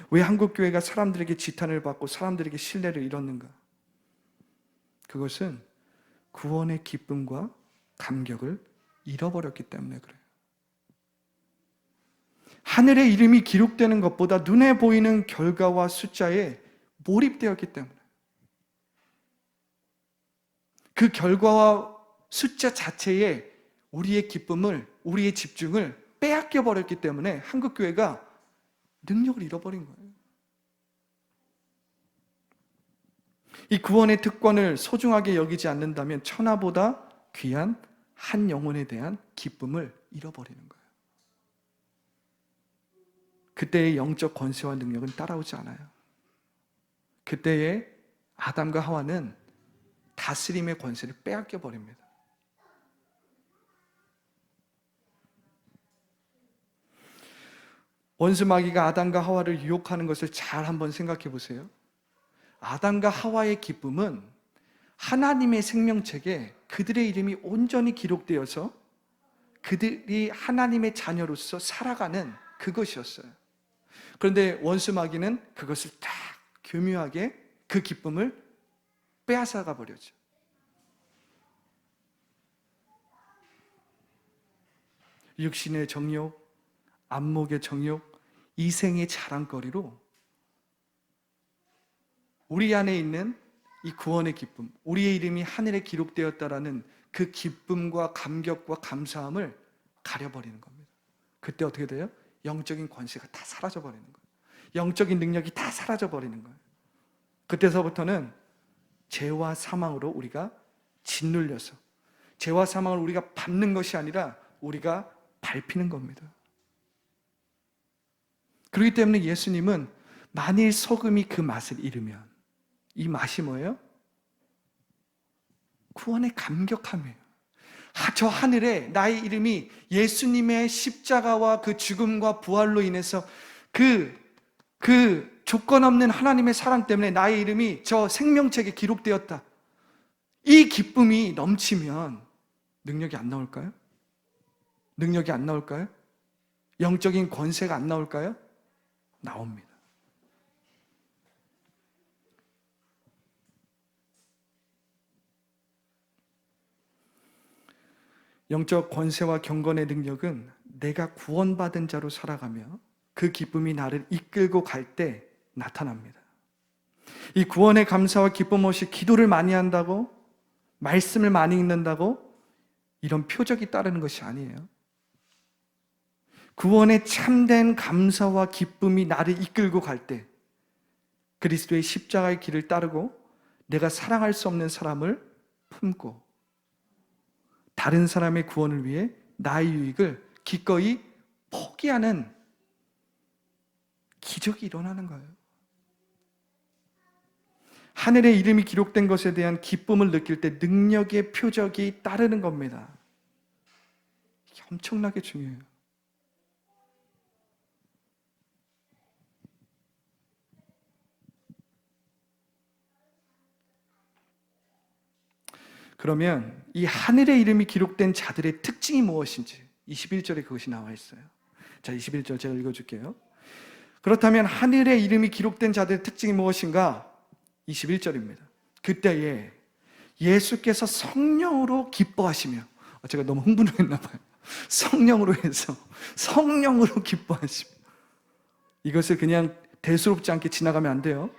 왜 한국교회가 사람들에게 지탄을 받고 사람들에게 신뢰를 잃었는가? 그것은 구원의 기쁨과 감격을 잃어버렸기 때문에 그래요. 하늘의 이름이 기록되는 것보다 눈에 보이는 결과와 숫자에 몰입되었기 때문에, 그 결과와 숫자 자체에 우리의 기쁨을, 우리의 집중을 빼앗겨 버렸기 때문에 한국교회가 능력을 잃어버린 거예요. 이 구원의 특권을 소중하게 여기지 않는다면 천하보다 귀한 한 영혼에 대한 기쁨을 잃어버리는 거예요. 그때의 영적 권세와 능력은 따라오지 않아요. 그때의 아담과 하와는 다스림의 권세를 빼앗겨 버립니다. 원수 마귀가 아담과 하와를 유혹하는 것을 잘 한번 생각해 보세요. 아담과 하와의 기쁨은 하나님의 생명책에 그들의 이름이 온전히 기록되어서 그들이 하나님의 자녀로서 살아가는 그것이었어요. 그런데 원수 마귀는 그것을 딱 교묘하게 그 기쁨을 빼앗아가 버렸죠. 육신의 정욕, 안목의 정욕, 이생의 자랑거리로 우리 안에 있는 이 구원의 기쁨, 우리의 이름이 하늘에 기록되었다라는 그 기쁨과 감격과 감사함을 가려버리는 겁니다. 그때 어떻게 돼요? 영적인 권세가 다 사라져버리는 거예요. 영적인 능력이 다 사라져버리는 거예요. 그때서부터는 죄와 사망으로 우리가 짓눌려서, 죄와 사망을 우리가 밟는 것이 아니라 우리가 밟히는 겁니다. 그렇기 때문에 예수님은 만일 소금이 그 맛을 잃으면, 이 맛이 뭐예요? 구원의 감격함이에요. 저 하늘에 나의 이름이 예수님의 십자가와 그 죽음과 부활로 인해서 그 조건 없는 하나님의 사랑 때문에 나의 이름이 저 생명책에 기록되었다. 이 기쁨이 넘치면 능력이 안 나올까요? 능력이 안 나올까요? 영적인 권세가 안 나올까요? 나옵니다. 영적 권세와 경건의 능력은 내가 구원받은 자로 살아가며 그 기쁨이 나를 이끌고 갈 때 나타납니다. 이 구원의 감사와 기쁨 없이 기도를 많이 한다고, 말씀을 많이 읽는다고 이런 표적이 따르는 것이 아니에요. 구원의 참된 감사와 기쁨이 나를 이끌고 갈 때, 그리스도의 십자가의 길을 따르고 내가 사랑할 수 없는 사람을 품고 다른 사람의 구원을 위해 나의 유익을 기꺼이 포기하는 기적이 일어나는 거예요. 하늘의 이름이 기록된 것에 대한 기쁨을 느낄 때 능력의 표적이 따르는 겁니다. 이게 엄청나게 중요해요. 그러면 이 하늘의 이름이 기록된 자들의 특징이 무엇인지 21절에 그것이 나와 있어요. 자, 21절 제가 읽어줄게요. 그렇다면 하늘의 이름이 기록된 자들의 특징이 무엇인가? 21절입니다. 그때에 예수께서 성령으로 기뻐하시며, 제가 너무 흥분을 했나 봐요. 성령으로 해서 성령으로 기뻐하시며, 이것을 그냥 대수롭지 않게 지나가면 안 돼요.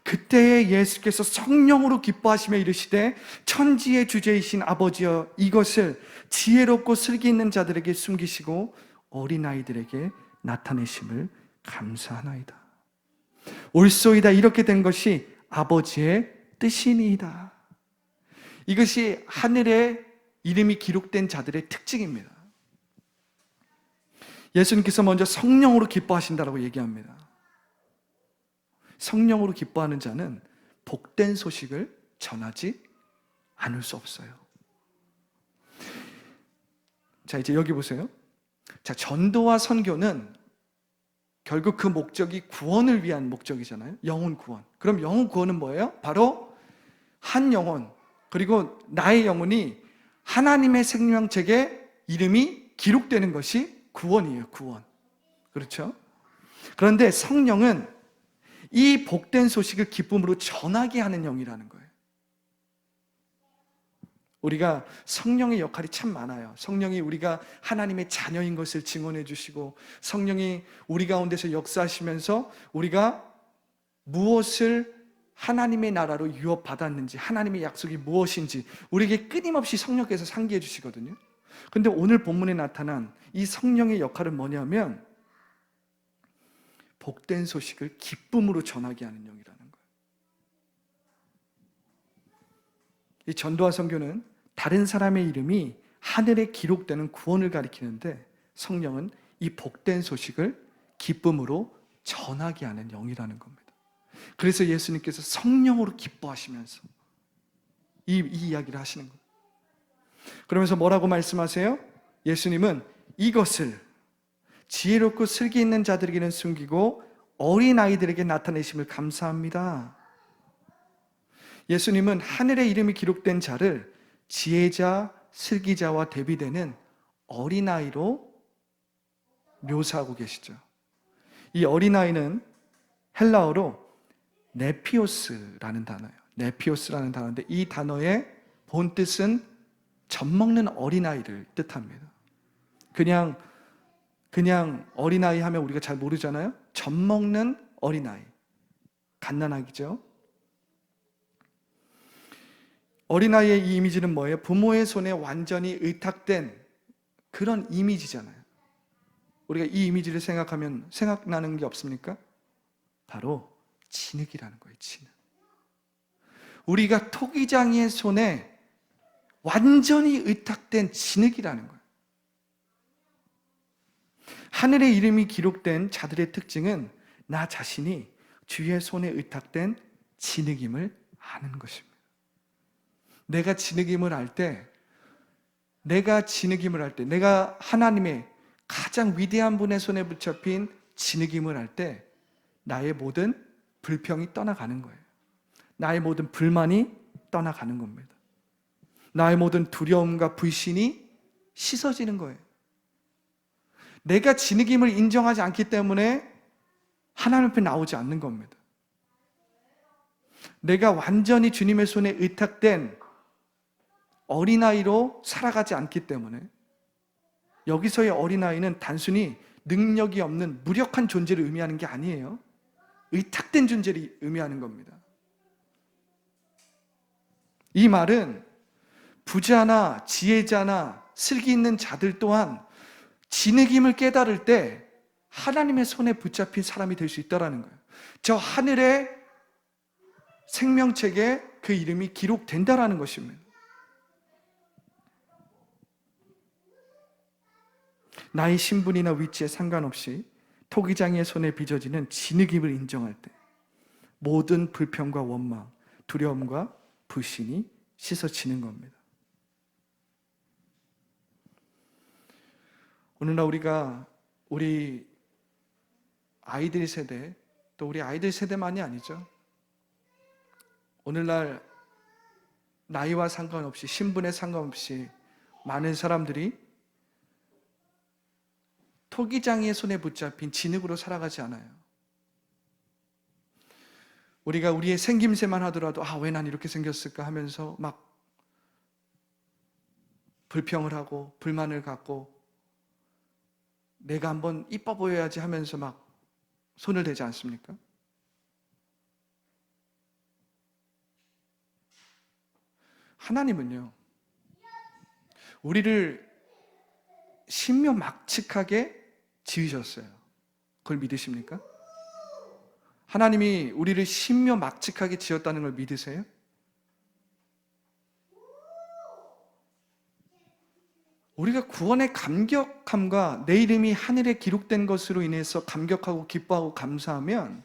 그때에 예수께서 성령으로 기뻐하시며 이르시되 천지의 주제이신 아버지여 이것을 지혜롭고 슬기 있는 자들에게 숨기시고 어린아이들에게 나타내심을 감사하나이다. 옳소이다. 이렇게 된 것이 아버지의 뜻이니이다. 이것이 하늘의 이름이 기록된 자들의 특징입니다. 예수님께서 먼저 성령으로 기뻐하신다라고 얘기합니다. 성령으로 기뻐하는 자는 복된 소식을 전하지 않을 수 없어요. 자, 이제 여기 보세요. 자, 전도와 선교는 결국 그 목적이 구원을 위한 목적이잖아요. 영혼 구원. 그럼 영혼 구원은 뭐예요? 바로 한 영혼, 그리고 나의 영혼이 하나님의 생명책에 이름이 기록되는 것이 구원이에요. 구원. 그렇죠? 그런데 성령은 이 복된 소식을 기쁨으로 전하게 하는 영이라는 거예요. 우리가 성령의 역할이 참 많아요. 성령이 우리가 하나님의 자녀인 것을 증언해 주시고, 성령이 우리 가운데서 역사하시면서 우리가 무엇을 하나님의 나라로 유업받았는지, 하나님의 약속이 무엇인지 우리에게 끊임없이 성령께서 상기해 주시거든요. 근데 오늘 본문에 나타난 이 성령의 역할은 뭐냐면 복된 소식을 기쁨으로 전하게 하는 영이라는 거예요. 이 전도와 선교는 다른 사람의 이름이 하늘에 기록되는 구원을 가리키는데, 성령은 이 복된 소식을 기쁨으로 전하게 하는 영이라는 겁니다. 그래서 예수님께서 성령으로 기뻐하시면서 이 이야기를 하시는 거예요. 그러면서 뭐라고 말씀하세요? 예수님은 이것을 지혜롭고 슬기 있는 자들에게는 숨기고 어린아이들에게 나타내심을 감사합니다. 예수님은 하늘의 이름이 기록된 자를 지혜자, 슬기자와 대비되는 어린아이로 묘사하고 계시죠. 이 어린아이는 헬라어로 네피오스라는 단어예요. 네피오스라는 단어인데, 이 단어의 본 뜻은 젖먹는 어린아이를 뜻합니다. 그냥 어린아이 하면 우리가 잘 모르잖아요. 젖먹는 어린아이. 갓난아기죠. 어린아이의 이 이미지는 뭐예요? 부모의 손에 완전히 의탁된 그런 이미지잖아요. 우리가 이 이미지를 생각하면 생각나는 게 없습니까? 바로 진흙이라는 거예요. 진흙. 우리가 토기장이의 손에 완전히 의탁된 진흙이라는 거예요. 하늘의 이름이 기록된 자들의 특징은 나 자신이 주의 손에 의탁된 진흙임을 아는 것입니다. 내가 진흙임을 알 때, 내가 하나님의 가장 위대한 분의 손에 붙잡힌 진흙임을 알 때 나의 모든 불평이 떠나가는 거예요. 나의 모든 불만이 떠나가는 겁니다. 나의 모든 두려움과 불신이 씻어지는 거예요. 내가 진흙임을 인정하지 않기 때문에 하나님 앞에 나오지 않는 겁니다. 내가 완전히 주님의 손에 의탁된 어린아이로 살아가지 않기 때문에, 여기서의 어린아이는 단순히 능력이 없는 무력한 존재를 의미하는 게 아니에요. 의탁된 존재를 의미하는 겁니다. 이 말은 부자나 지혜자나 슬기 있는 자들 또한 진흙임을 깨달을 때 하나님의 손에 붙잡힌 사람이 될 수 있다는 거예요. 저 하늘의 생명책에 그 이름이 기록된다라는 것입니다. 나의 신분이나 위치에 상관없이 토기장이의 손에 빚어지는 진흙임을 인정할 때 모든 불평과 원망, 두려움과 불신이 씻어지는 겁니다. 오늘날 우리가 우리 아이들 세대, 또 우리 아이들 세대만이 아니죠. 오늘날 나이와 상관없이, 신분에 상관없이 많은 사람들이 토기장이의 손에 붙잡힌 진흙으로 살아가지 않아요. 우리가 우리의 생김새만 하더라도 왜 난 이렇게 생겼을까 하면서 막 불평을 하고 불만을 갖고 내가 한번 이뻐 보여야지 하면서 막 손을 대지 않습니까? 하나님은요, 우리를 신묘막측하게 지으셨어요. 그걸 믿으십니까? 하나님이 우리를 신묘막측하게 지었다는 걸 믿으세요? 우리가 구원의 감격함과 내 이름이 하늘에 기록된 것으로 인해서 감격하고 기뻐하고 감사하면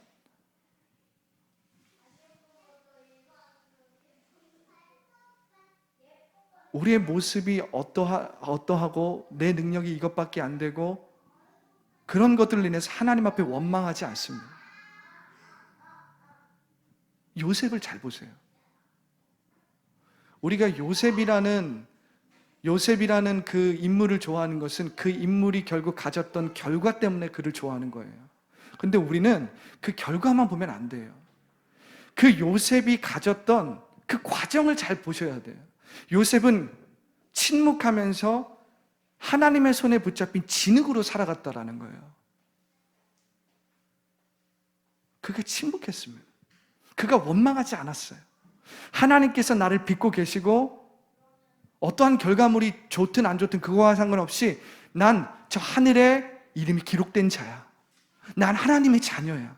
우리의 모습이 어떠하고 내 능력이 이것밖에 안 되고 그런 것들을 인해서 하나님 앞에 원망하지 않습니다. 요셉을 잘 보세요. 우리가 요셉이라는 그 인물을 좋아하는 것은 그 인물이 결국 가졌던 결과 때문에 그를 좋아하는 거예요. 근데 우리는 그 결과만 보면 안 돼요. 그 요셉이 가졌던 그 과정을 잘 보셔야 돼요. 요셉은 침묵하면서 하나님의 손에 붙잡힌 진흙으로 살아갔다라는 거예요. 그가 침묵했습니다. 그가 원망하지 않았어요. 하나님께서 나를 빚고 계시고 어떠한 결과물이 좋든 안 좋든 그거와 상관없이 난 저 하늘에 이름이 기록된 자야. 난 하나님의 자녀야.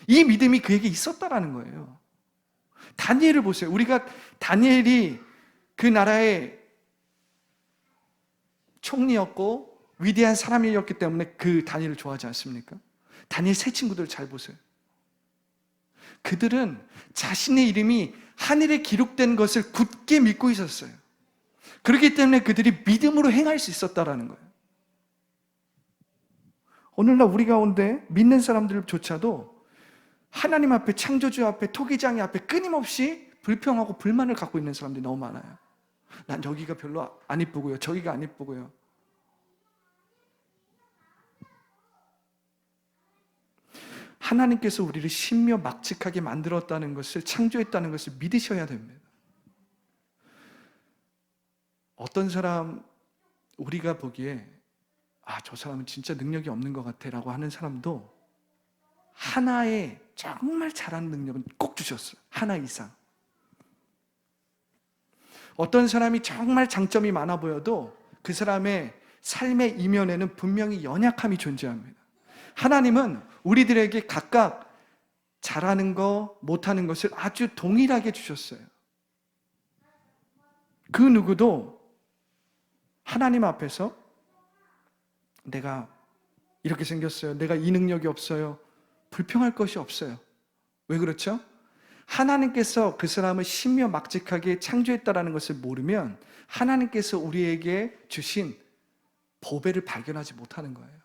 이 믿음이 그에게 있었다라는 거예요. 다니엘을 보세요. 우리가 다니엘이 그 나라의 총리였고 위대한 사람이었기 때문에 그 다니엘을 좋아하지 않습니까? 다니엘 세 친구들 잘 보세요. 그들은 자신의 이름이 하늘에 기록된 것을 굳게 믿고 있었어요. 그렇기 때문에 그들이 믿음으로 행할 수 있었다라는 거예요. 오늘날 우리 가운데 믿는 사람들조차도 하나님 앞에, 창조주 앞에, 토기장이 앞에 끊임없이 불평하고 불만을 갖고 있는 사람들이 너무 많아요. 난 여기가 별로 안 이쁘고요, 저기가 안 이쁘고요. 하나님께서 우리를 신묘막측하게 만들었다는 것을, 창조했다는 것을 믿으셔야 됩니다. 어떤 사람, 우리가 보기에 저 사람은 진짜 능력이 없는 것 같아 라고 하는 사람도 하나의 정말 잘하는 능력은 꼭 주셨어요. 하나 이상. 어떤 사람이 정말 장점이 많아 보여도 그 사람의 삶의 이면에는 분명히 연약함이 존재합니다. 하나님은 우리들에게 각각 잘하는 거, 못하는 것을 아주 동일하게 주셨어요. 그 누구도 하나님 앞에서 내가 이렇게 생겼어요, 내가 이 능력이 없어요, 불평할 것이 없어요. 왜 그렇죠? 하나님께서 그 사람을 신묘막측하게 창조했다라는 것을 모르면 하나님께서 우리에게 주신 보배를 발견하지 못하는 거예요.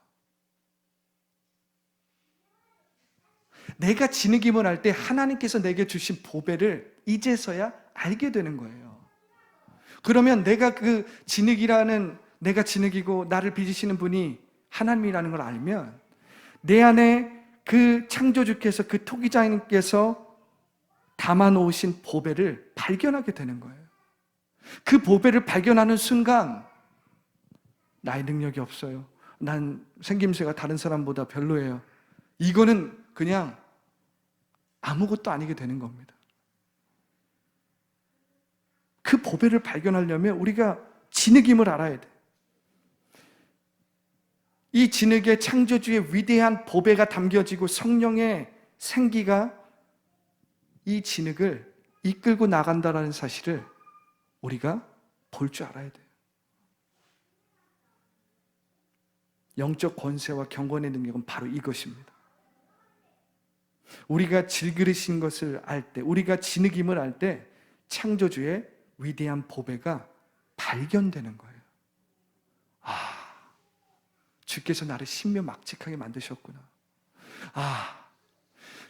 내가 진흙임을 알 때 하나님께서 내게 주신 보배를 이제서야 알게 되는 거예요. 그러면 내가 그 진흙이라는, 내가 진흙이고 나를 빚으시는 분이 하나님이라는 걸 알면 내 안에 그 창조주께서, 그 토기장님께서 담아놓으신 보배를 발견하게 되는 거예요. 그 보배를 발견하는 순간 나의 능력이 없어요, 난 생김새가 다른 사람보다 별로예요, 이거는 그냥 아무것도 아니게 되는 겁니다. 그 보배를 발견하려면 우리가 진흙임을 알아야 돼. 이 진흙에 창조주의 위대한 보배가 담겨지고 성령의 생기가 이 진흙을 이끌고 나간다는 사실을 우리가 볼 줄 알아야 돼요. 영적 권세와 경건의 능력은 바로 이것입니다. 우리가 질그릇인 것을 알 때, 우리가 진흙임을 알 때 창조주의 위대한 보배가 발견되는 거예요. 주께서 나를 신묘막측하게 만드셨구나.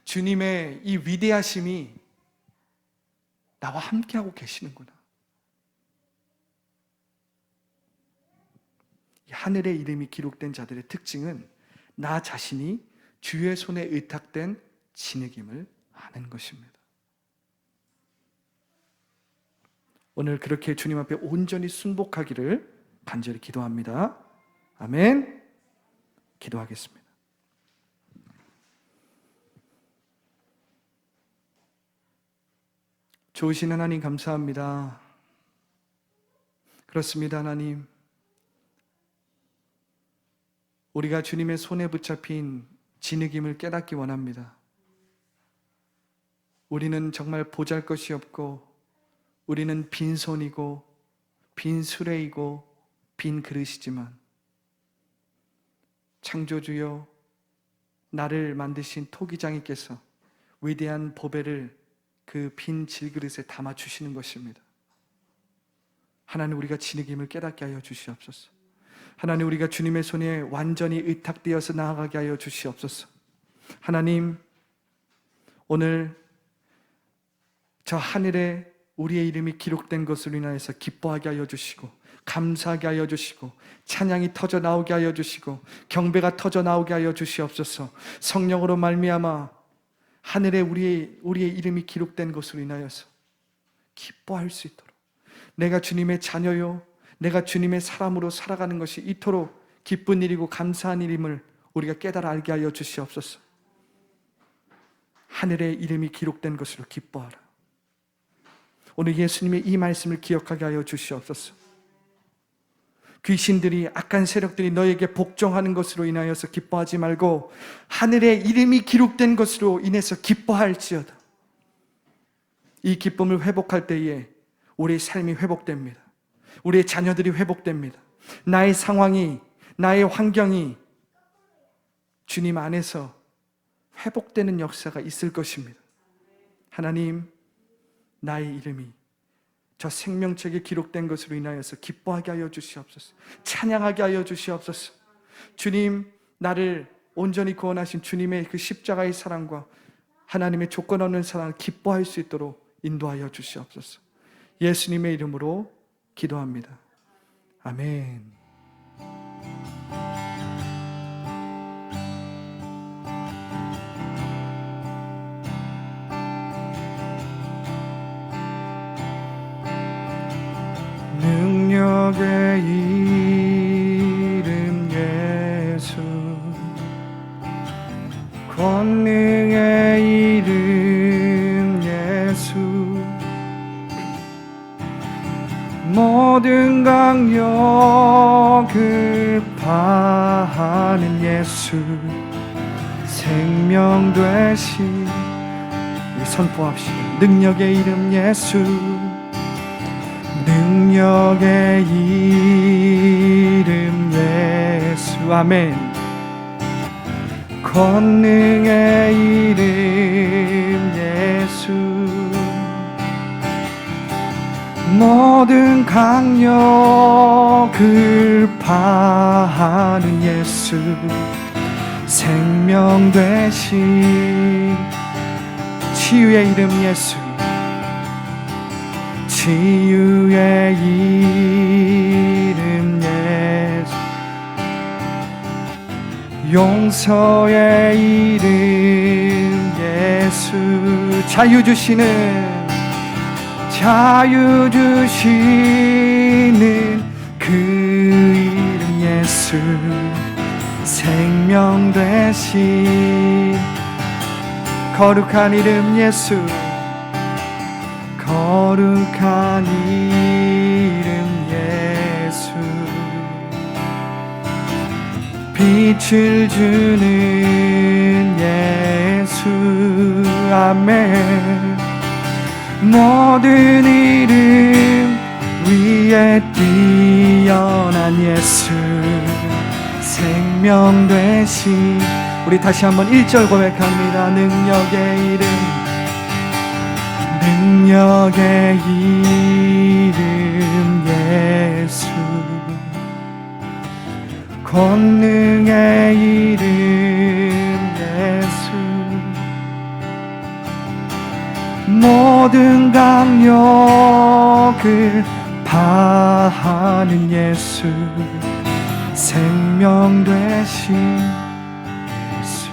주님의 이 위대하심이 나와 함께하고 계시는구나. 이 하늘의 이름이 기록된 자들의 특징은 나 자신이 주의 손에 의탁된 진흙임을 아는 것입니다. 오늘 그렇게 주님 앞에 온전히 순복하기를 간절히 기도합니다. 아멘. 기도하겠습니다. 좋으신 하나님 감사합니다. 그렇습니다, 하나님. 우리가 주님의 손에 붙잡힌 진흙임을 깨닫기 원합니다. 우리는 정말 보잘것이 없고, 우리는 빈손이고 빈 수레이고 빈 그릇이지만 창조주여, 나를 만드신 토기장이께서 위대한 보배를 그 빈 질그릇에 담아 주시는 것입니다. 하나님, 우리가 진흙임을 깨닫게 하여 주시옵소서. 하나님, 우리가 주님의 손에 완전히 의탁되어서 나아가게 하여 주시옵소서. 하나님, 오늘 저 하늘에 우리의 이름이 기록된 것으로 인하여서 기뻐하게 하여 주시고, 감사하게 하여 주시고, 찬양이 터져 나오게 하여 주시고, 경배가 터져 나오게 하여 주시옵소서. 성령으로 말미암아 하늘에 우리의 이름이 기록된 것으로 인하여서 기뻐할 수 있도록, 내가 주님의 자녀요, 내가 주님의 사람으로 살아가는 것이 이토록 기쁜 일이고 감사한 일임을 우리가 깨달아 알게 하여 주시옵소서. 하늘에 이름이 기록된 것으로 기뻐하라. 오늘 예수님의 이 말씀을 기억하게 하여 주시옵소서. 귀신들이, 악한 세력들이 너에게 복종하는 것으로 인하여서 기뻐하지 말고 하늘에 이름이 기록된 것으로 인해서 기뻐할지어다. 이 기쁨을 회복할 때에 우리의 삶이 회복됩니다. 우리의 자녀들이 회복됩니다. 나의 상황이, 나의 환경이 주님 안에서 회복되는 역사가 있을 것입니다. 하나님, 나의 이름이 저 생명책에 기록된 것으로 인하여서 기뻐하게 하여 주시옵소서. 찬양하게 하여 주시옵소서. 주님, 나를 온전히 구원하신 주님의 그 십자가의 사랑과 하나님의 조건 없는 사랑을 기뻐할 수 있도록 인도하여 주시옵소서. 예수님의 이름으로 기도합니다. 아멘. 능력의 이름 예수, 권능의 이름 예수, 모든 강력을 파하는 예수, 생명 되신, 우리 선포합시다. 능력의 이름 예수, 능력의 이름 예수. 아멘. 권능의 이름 예수, 모든 강력을 파하는 예수, 생명 되신 치유의 이름 예수, 치유의 이름 예수, 용서의 이름 예수, 자유 주시는 그 이름 예수, 생명 되신 거룩한 이름 예수, 거룩한 이름 예수, 빛을 주는 예수. 아멘. 모든 이름 위에 뛰어난 예수, 생명 되신, 우리 다시 한번 1절 고백합니다. 능력의 이름, 능력의 이름 예수, 권능의 이름 예수, 모든 강력을 파하는 예수, 생명 되신 예수.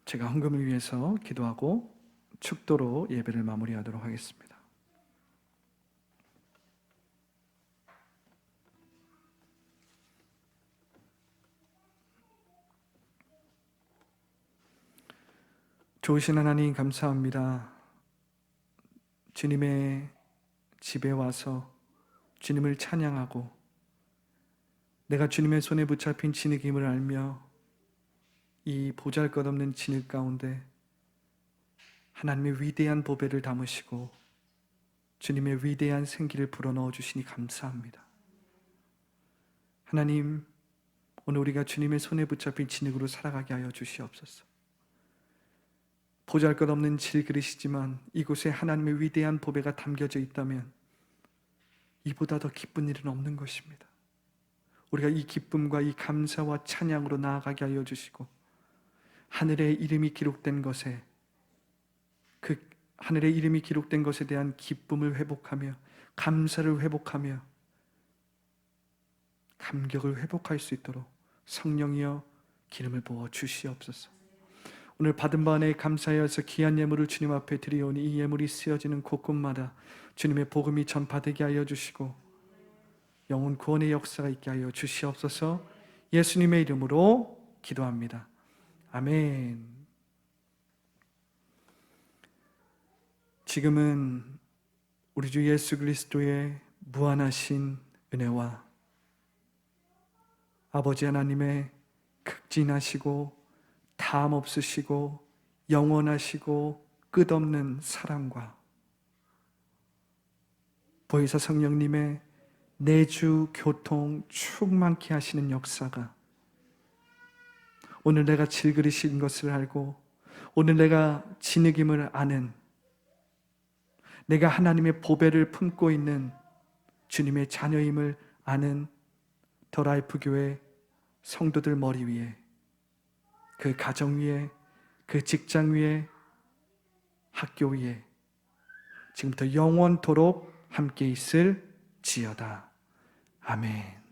제가 헌금을 위해서 기도하고 축도로 예배를 마무리하도록 하겠습니다. 좋으신 하나님, 감사합니다. 주님의 집에 와서 주님을 찬양하고 내가 주님의 손에 붙잡힌 진흙임을 알며 이 보잘것없는 진흙 가운데 하나님의 위대한 보배를 담으시고 주님의 위대한 생기를 불어넣어 주시니 감사합니다. 하나님, 오늘 우리가 주님의 손에 붙잡힌 진흙으로 살아가게 하여 주시옵소서. 보잘것없는 질그릇이지만 이곳에 하나님의 위대한 보배가 담겨져 있다면 이보다 더 기쁜 일은 없는 것입니다. 우리가 이 기쁨과 이 감사와 찬양으로 나아가게 하여 주시고, 하늘의 이름이 기록된 것에, 그 하늘의 이름이 기록된 것에 대한 기쁨을 회복하며 감사를 회복하며 감격을 회복할 수 있도록 성령이여 기름을 부어 주시옵소서. 오늘 받은 바 안에 감사하여서 귀한 예물을 주님 앞에 드리오니 이 예물이 쓰여지는 곳곳마다 주님의 복음이 전파되게 하여 주시고 영혼 구원의 역사가 있게 하여 주시옵소서. 예수님의 이름으로 기도합니다. 아멘. 지금은 우리 주 예수 그리스도의 무한하신 은혜와 아버지 하나님의 극진하시고 담 없으시고 영원하시고 끝없는 사랑과 보혜사 성령님의 내주 교통 충만케 하시는 역사가 오늘 내가 질그릇인 것을 알고 오늘 내가 진흙임을 아는, 내가 하나님의 보배를 품고 있는 주님의 자녀임을 아는 더 라이프 교회 성도들 머리 위에, 그 가정 위에, 그 직장 위에, 학교 위에 지금부터 영원토록 함께 있을지어다. 아멘.